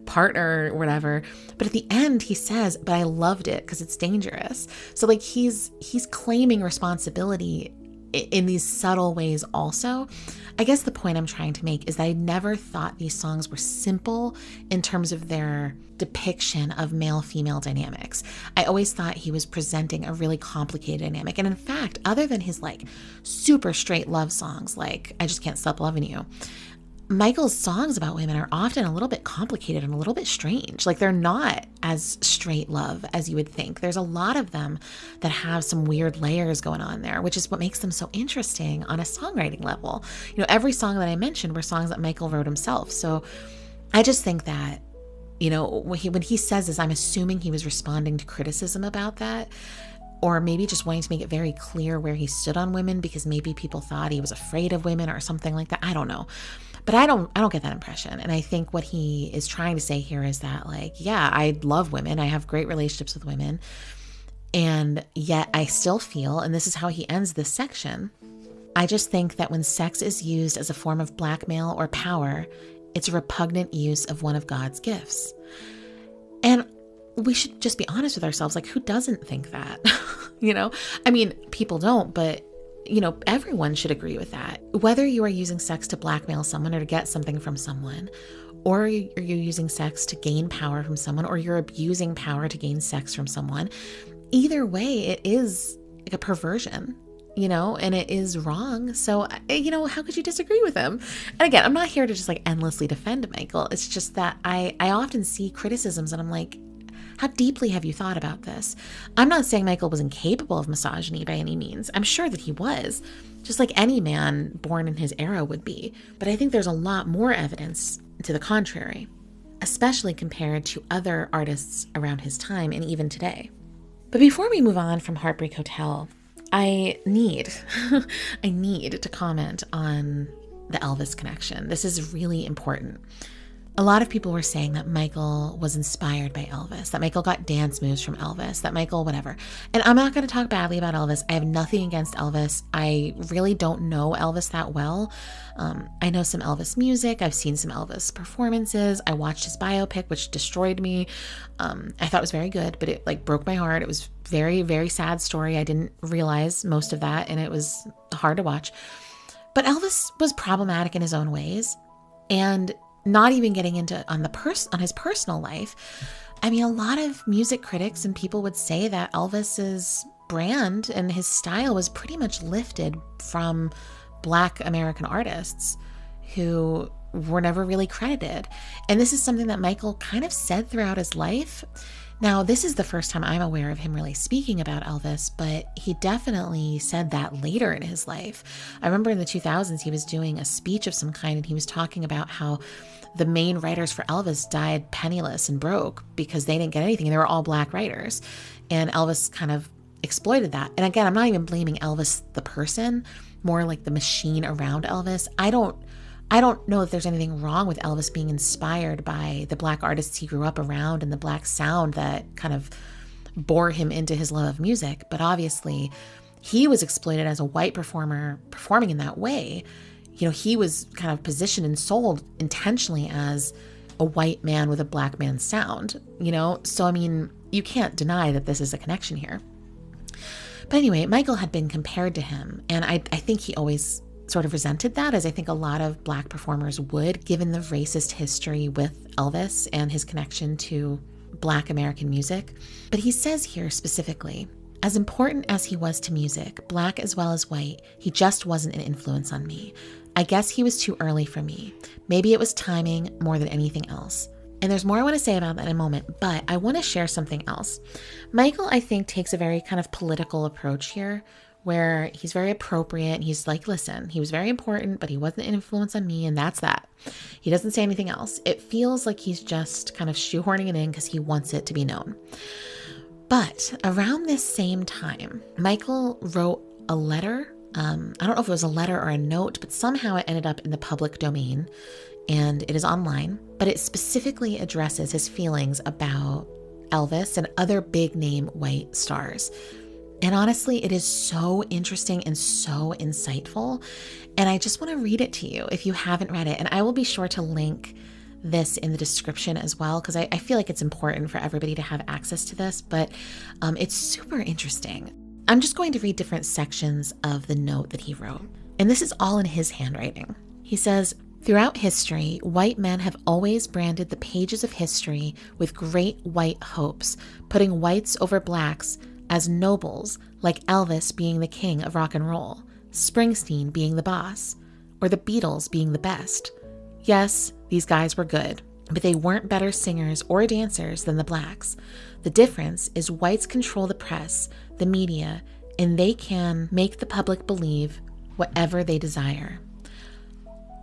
partner or whatever. But at the end he says, but I loved it because it's dangerous. So like he's claiming responsibility in these subtle ways also. I guess the point I'm trying to make is that I never thought these songs were simple in terms of their depiction of male-female dynamics. I always thought he was presenting a really complicated dynamic. And in fact, other than his like super straight love songs, like I Just Can't Stop Loving You, Michael's songs about women are often a little bit complicated and a little bit strange. Like, they're not as straight love as you would think. There's a lot of them that have some weird layers going on there, which is what makes them so interesting on a songwriting level. Every song that I mentioned were songs that Michael wrote himself. So I just think that, when he says this, I'm assuming he was responding to criticism about that, or maybe just wanting to make it very clear where he stood on women because maybe people thought he was afraid of women or something like that. I don't know. But I don't get that impression. And I think what he is trying to say here is that, like, yeah, I love women. I have great relationships with women. And yet I still feel, and this is how he ends this section, I just think that when sex is used as a form of blackmail or power, it's a repugnant use of one of God's gifts. And we should just be honest with ourselves. Like, who doesn't think that? I mean, people don't, but everyone should agree with that. Whether you are using sex to blackmail someone or to get something from someone, or you're using sex to gain power from someone, or you're abusing power to gain sex from someone, either way, it is like a perversion, and it is wrong. So, how could you disagree with him? And again, I'm not here to just like endlessly defend Michael. It's just that I often see criticisms and I'm like, how deeply have you thought about this? I'm not saying Michael was incapable of misogyny by any means. I'm sure that he was, just like any man born in his era would be. But I think there's a lot more evidence to the contrary, especially compared to other artists around his time and even today. But before we move on from Heartbreak Hotel, I need to comment on the Elvis connection. This is really important. A lot of people were saying that Michael was inspired by Elvis, that Michael got dance moves from Elvis, that Michael whatever. And I'm not going to talk badly about Elvis. I have nothing against Elvis. I really don't know Elvis that well. I know some Elvis music. I've seen some Elvis performances. I watched his biopic, which destroyed me. I thought it was very good, but it like broke my heart. It was very, very sad story. I didn't realize most of that, and it was hard to watch. But Elvis was problematic in his own ways, and not even getting into on his personal life. I mean, a lot of music critics and people would say that Elvis's brand and his style was pretty much lifted from Black American artists who were never really credited. And this is something that Michael kind of said throughout his life. Now, this is the first time I'm aware of him really speaking about Elvis, but he definitely said that later in his life. I remember in the 2000s, he was doing a speech of some kind, and he was talking about how the main writers for Elvis died penniless and broke because they didn't get anything, and they were all Black writers. And Elvis kind of exploited that. And again, I'm not even blaming Elvis the person, more like the machine around Elvis. I don't know if there's anything wrong with Elvis being inspired by the Black artists he grew up around and the Black sound that kind of bore him into his love of music. But obviously, he was exploited as a white performer performing in that way. He was kind of positioned and sold intentionally as a white man with a Black man's sound, So, I mean, you can't deny that this is a connection here. But anyway, Michael had been compared to him, and I think he always sort of resented that, as I think a lot of Black performers would, given the racist history with Elvis and his connection to Black American music. But he says here specifically, as important as he was to music, Black as well as white, he just wasn't an influence on me. I guess he was too early for me. Maybe it was timing more than anything else. And there's more I want to say about that in a moment, but I want to share something else. Michael, I think, takes a very kind of political approach here, where he's very appropriate. He's like, listen, he was very important, but he wasn't an influence on me, and that's that. He doesn't say anything else. It feels like he's just kind of shoehorning it in because he wants it to be known. But around this same time, Michael wrote a letter. I don't know if it was a letter or a note, but somehow it ended up in the public domain, and it is online. But it specifically addresses his feelings about Elvis, and other big name white stars. And honestly, it is so interesting and so insightful. And I just want to read it to you if you haven't read it. And I will be sure to link this in the description as well, because I feel like it's important for everybody to have access to this, but it's super interesting. I'm just going to read different sections of the note that he wrote. And this is all in his handwriting. He says, "Throughout history, white men have always branded the pages of history with great white hopes, putting whites over blacks as nobles, like Elvis being the king of rock and roll, Springsteen being the boss, or the Beatles being the best. Yes, these guys were good, but they weren't better singers or dancers than the blacks. The difference is whites control the press, the media, and they can make the public believe whatever they desire.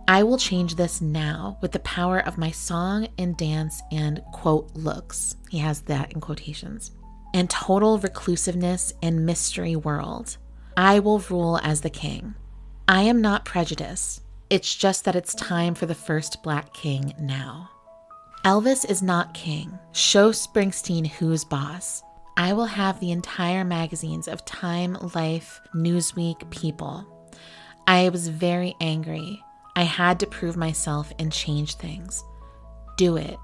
I will change this now with the power of my song and dance and, quote, looks." He has that in quotations. "And total reclusiveness and mystery world. I will rule as the king. I am not prejudiced. It's just that it's time for the first black king now. Elvis is not king. Show Springsteen who's boss. I will have the entire magazines of Time, Life, Newsweek, People. I was very angry. I had to prove myself and change things. Do it.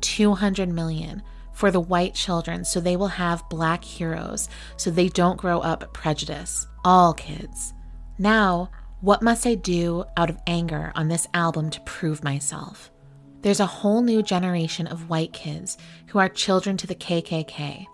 200 million for the white children so they will have black heroes so they don't grow up prejudiced. All kids. Now, what must I do out of anger on this album to prove myself? There's a whole new generation of white kids who are children to the KKK.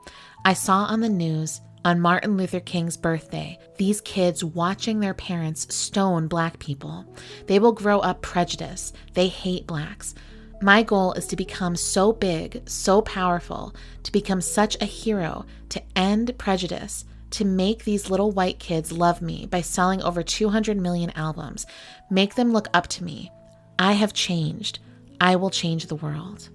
I saw on the news on Martin Luther King's birthday, these kids watching their parents stone black people. They will grow up prejudiced. They hate blacks. My goal is to become so big, so powerful, to become such a hero, to end prejudice, to make these little white kids love me by selling over 200 million albums, make them look up to me. I have changed. I will change the world."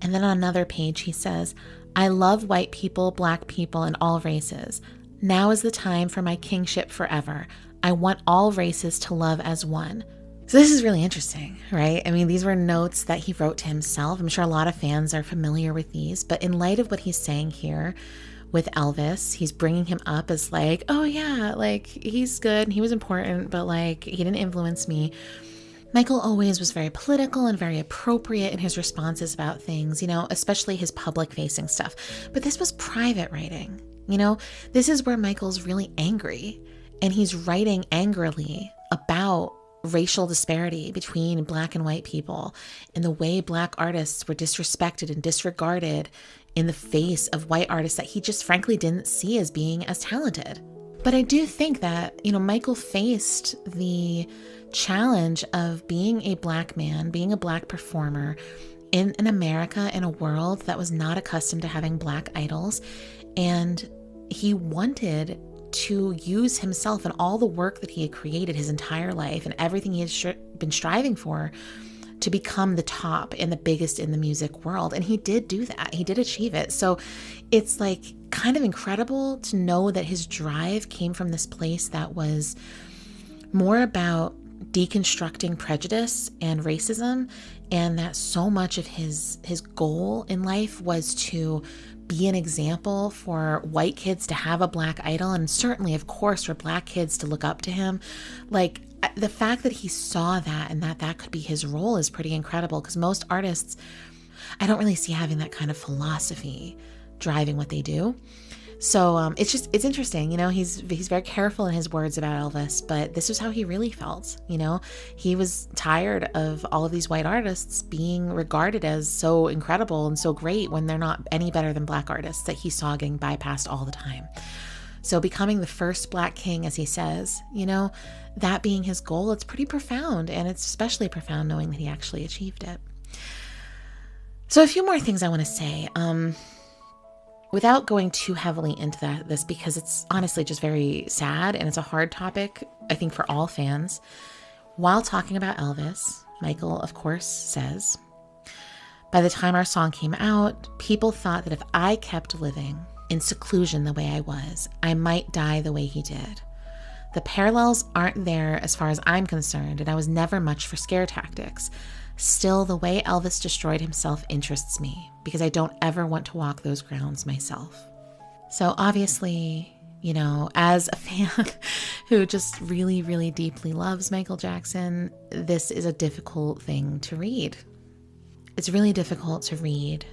And then on another page, he says, "I love white people, black people, and all races. Now is the time for my kingship forever. I want all races to love as one." So this is really interesting, right? I mean, these were notes that he wrote to himself. I'm sure a lot of fans are familiar with these, but in light of what he's saying here with Elvis, he's bringing him up as like, oh yeah, like he's good and he was important, but like he didn't influence me. Michael always was very political and very appropriate in his responses about things, you know, especially his public facing stuff. But this was private writing, you know, this is where Michael's really angry and he's writing angrily about racial disparity between black and white people and the way black artists were disrespected and disregarded in the face of white artists that he just frankly didn't see as being as talented. But I do think that, you know, Michael faced the challenge of being a black man, being a black performer in America, in a world that was not accustomed to having black idols. And he wanted to use himself and all the work that he had created his entire life and everything he had been striving for to become the top and the biggest in the music world. And he did do that. He did achieve it. So it's like kind of incredible to know that his drive came from this place that was more about deconstructing prejudice and racism, and that so much of his goal in life was to be an example for white kids to have a black idol, and certainly, of course, for black kids to look up to him. Like, the fact that he saw that and that could be his role is pretty incredible, because most artists, I don't really see having that kind of philosophy driving what they do. So it's interesting, you know, he's very careful in his words about Elvis, but this is how he really felt, you know. He was tired of all of these white artists being regarded as so incredible and so great when they're not any better than black artists that he saw getting bypassed all the time. So becoming the first black king, as he says, you know, that being his goal, it's pretty profound, and it's especially profound knowing that he actually achieved it. So a few more things I want to say. Without going too heavily into this, because it's honestly just very sad and it's a hard topic, I think, for all fans. While talking about Elvis, Michael, of course, says, "By the time our song came out, people thought that if I kept living in seclusion the way I was, I might die the way he did. The parallels aren't there as far as I'm concerned, and I was never much for scare tactics. Still, the way Elvis destroyed himself interests me because I don't ever want to walk those grounds myself. So obviously, you know, as a fan who just really, really deeply loves Michael Jackson, this is a difficult thing to read. It's really difficult to read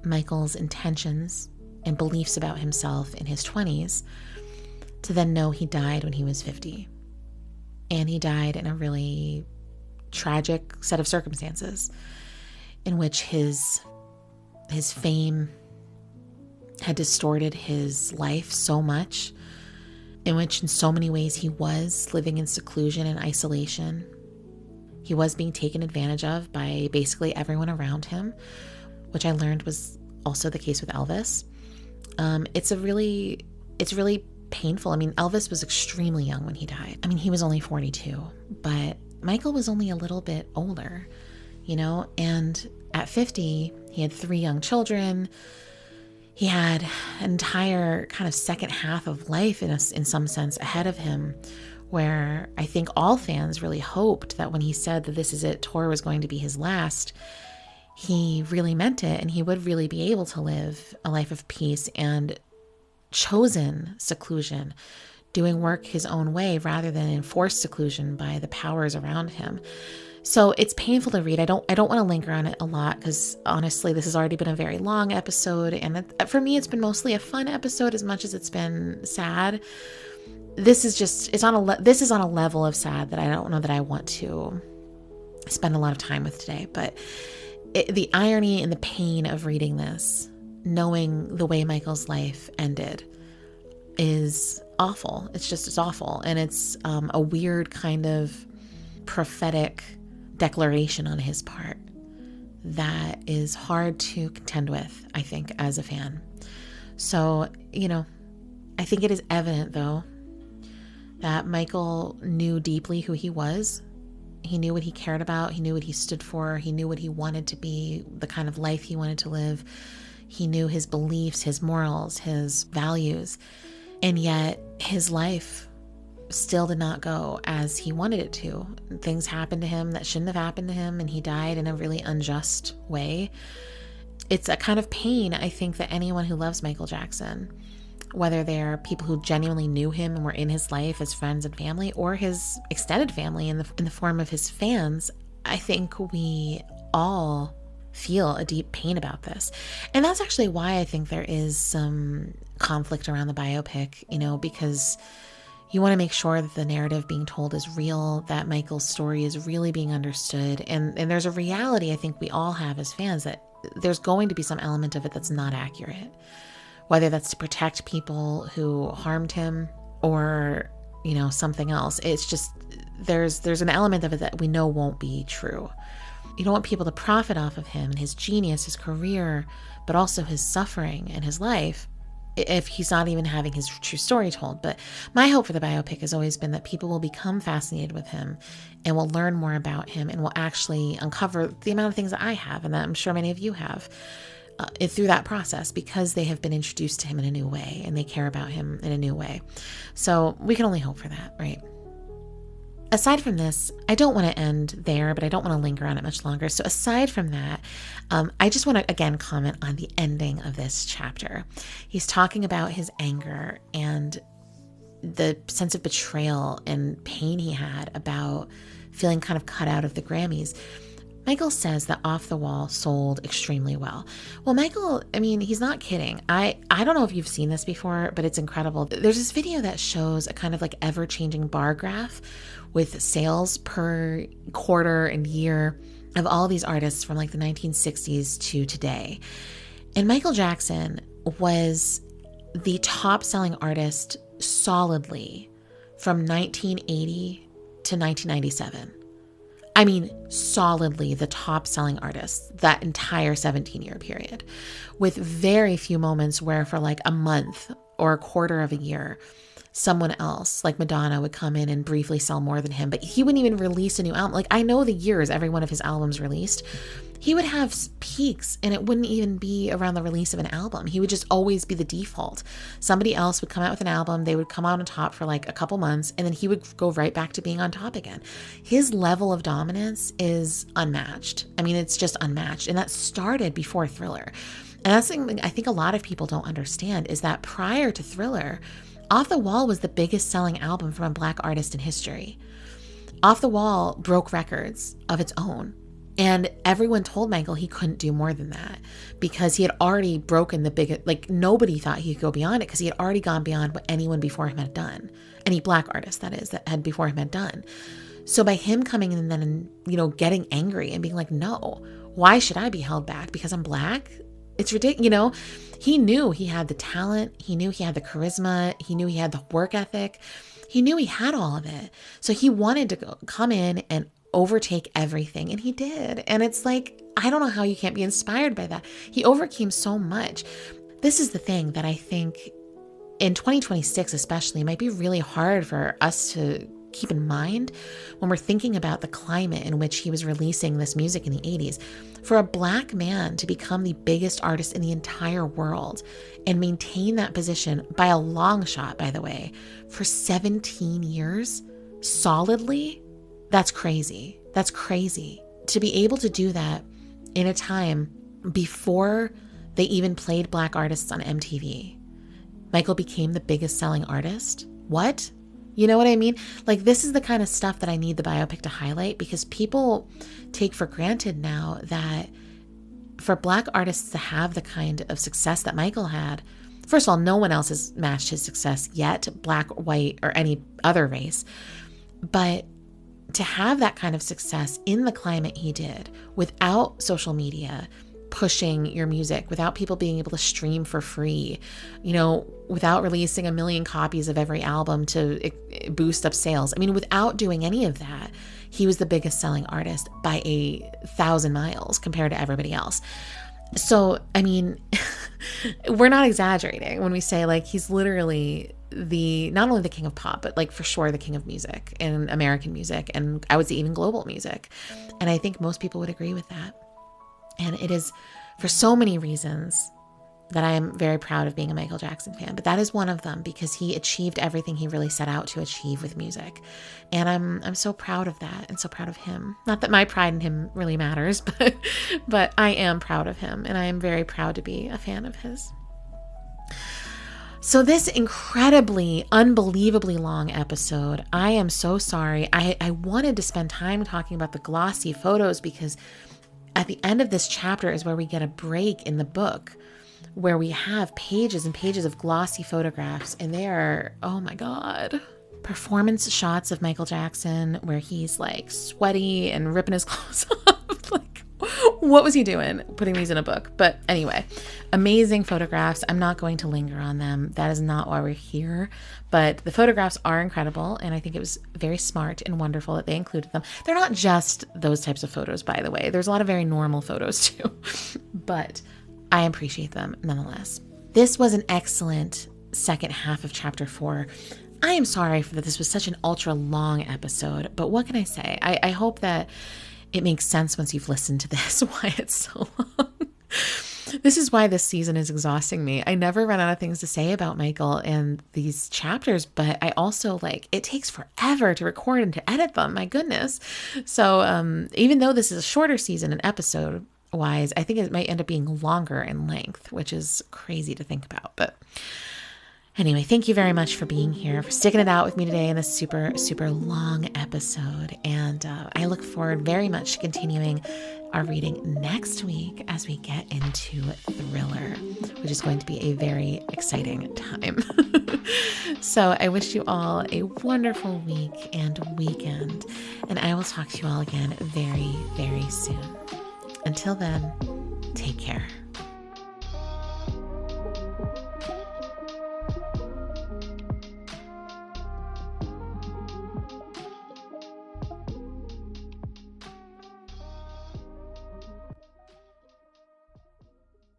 Michael's intentions and beliefs about himself in his 20s to then know he died when he was 50. And he died in a really tragic set of circumstances in which his fame had distorted his life so much, in which in so many ways he was living in seclusion and isolation. He was being taken advantage of by basically everyone around him, which I learned was also the case with Elvis. It's really painful. I mean, Elvis was extremely young when he died. I mean, he was only 42, but Michael was only a little bit older, you know, and at 50, he had 3 young children. He had an entire kind of second half of life in some sense ahead of him, where I think all fans really hoped that when he said that This Is It tour was going to be his last, he really meant it and he would really be able to live a life of peace and chosen seclusion, doing work his own way rather than enforced seclusion by the powers around him. So it's painful to read. I don't want to linger on it a lot because honestly, this has already been a very long episode, and for me, it's been mostly a fun episode as much as it's been sad. This is on a level of sad that I don't know that I want to spend a lot of time with today. But the irony and the pain of reading this, knowing the way Michael's life ended, is awful. It's awful, and it's a weird kind of prophetic declaration on his part that is hard to contend with, I think, as a fan. So, you know, I think it is evident, though, that Michael knew deeply who he was. He knew what he cared about. He knew what he stood for. He knew what he wanted to be, the kind of life he wanted to live. He knew his beliefs, his morals, his values. And yet his life still did not go as he wanted it to. Things happened to him that shouldn't have happened to him, and he died in a really unjust way. It's a kind of pain, I think, that anyone who loves Michael Jackson, whether they're people who genuinely knew him and were in his life as friends and family, or his extended family in the form of his fans, I think we all feel a deep pain about this. And that's actually why I think there is some conflict around the biopic, you know, because you want to make sure that the narrative being told is real, that Michael's story is really being understood. And there's a reality I think we all have as fans that there's going to be some element of it that's not accurate, whether that's to protect people who harmed him or, you know, something else. It's just, there's an element of it that we know won't be true. You don't want people to profit off of him and his genius, his career, but also his suffering and his life, if he's not even having his true story told. But my hope for the biopic has always been that people will become fascinated with him and will learn more about him and will actually uncover the amount of things that I have and that I'm sure many of you have through that process, because they have been introduced to him in a new way and they care about him in a new way. So we can only hope for that, right? Aside from this, I don't want to end there, but I don't want to linger on it much longer. So aside from that, I just want to again comment on the ending of this chapter. He's talking about his anger and the sense of betrayal and pain he had about feeling kind of cut out of the Grammys. Michael says that Off the Wall sold extremely well. Well, Michael, I mean, he's not kidding. I don't know if you've seen this before, but it's incredible. There's this video that shows a kind of like ever-changing bar graph with sales per quarter and year of all these artists from like the 1960s to today. And Michael Jackson was the top-selling artist solidly from 1980 to 1997. I mean, solidly the top selling artist that entire 17-year period, with very few moments where for like a month or a quarter of a year, someone else, like Madonna, would come in and briefly sell more than him, but he wouldn't even release a new album. Like, I know the years every one of his albums released, he would have peaks and it wouldn't even be around the release of an album. He would just always be the default. Somebody else would come out with an album, they would come out on top for like a couple months, and then he would go right back to being on top again. His level of dominance is unmatched. I mean, it's just unmatched. And that started before Thriller. And that's something I think a lot of people don't understand, is that prior to Thriller, Off the Wall was the biggest selling album from a Black artist in history. Off the Wall broke records of its own. And everyone told Michael he couldn't do more than that because he had already broken the biggest, like nobody thought he could go beyond it because he had already gone beyond what anyone before him had done. Any Black artist, that is, that had before him had done. So by him coming in and then, getting angry and being like, no, why should I be held back because I'm Black? It's ridiculous. He knew he had the talent. He knew he had the charisma. He knew he had the work ethic. He knew he had all of it. So he wanted to come in and overtake everything, and he did. And it's like, I don't know how you can't be inspired by that. He overcame so much. This is the thing that I think in 2026 especially might be really hard for us to keep in mind when we're thinking about the climate in which he was releasing this music in the 80s. For a Black man to become the biggest artist in the entire world and maintain that position by a long shot, by the way, for 17 years solidly, that's crazy. That's crazy. To be able to do that in a time before they even played Black artists on MTV. Michael became the biggest selling artist. What? You know what I mean? Like, this is the kind of stuff that I need the biopic to highlight, because people take for granted now that for Black artists to have the kind of success that Michael had, first of all, no one else has matched his success yet, Black, white, or any other race. But to have that kind of success in the climate he did, without social media pushing your music, without people being able to stream for free, without releasing 1 million copies of every album to boost up sales. I mean, without doing any of that, he was the biggest selling artist by 1,000 miles compared to everybody else. So, I mean, we're not exaggerating when we say like he's literally not only the king of pop, but like for sure the king of music and American music, and I would say even global music. And I think most people would agree with that. And it is for so many reasons that I am very proud of being a Michael Jackson fan, but that is one of them, because he achieved everything he really set out to achieve with music. And I'm so proud of that and so proud of him. Not that my pride in him really matters, but I am proud of him, and I am very proud to be a fan of his. So this incredibly, unbelievably long episode, I am so sorry. I wanted to spend time talking about the glossy photos, because at the end of this chapter is where we get a break in the book, where we have pages and pages of glossy photographs, and they are, oh my God, performance shots of Michael Jackson where he's like sweaty and ripping his clothes off. Like, what was he doing putting these in a book? But anyway, amazing photographs. I'm not going to linger on them. That is not why we're here. But the photographs are incredible, and I think it was very smart and wonderful that they included them. They're not just those types of photos, by the way. There's a lot of very normal photos too. But I appreciate them nonetheless. This was an excellent second half of chapter 4. I am sorry that this was such an ultra long episode, but what can I say? I hope that it makes sense once you've listened to this, why it's so long. This is why this season is exhausting me. I never run out of things to say about Michael and these chapters, but I also it takes forever to record and to edit them. My goodness. So even though this is a shorter season and episode wise, I think it might end up being longer in length, which is crazy to think about. But anyway, thank you very much for being here, for sticking it out with me today in this super, super long episode. And I look forward very much to continuing our reading next week as we get into Thriller, which is going to be a very exciting time. So I wish you all a wonderful week and weekend, and I will talk to you all again very, very soon. Until then, take care.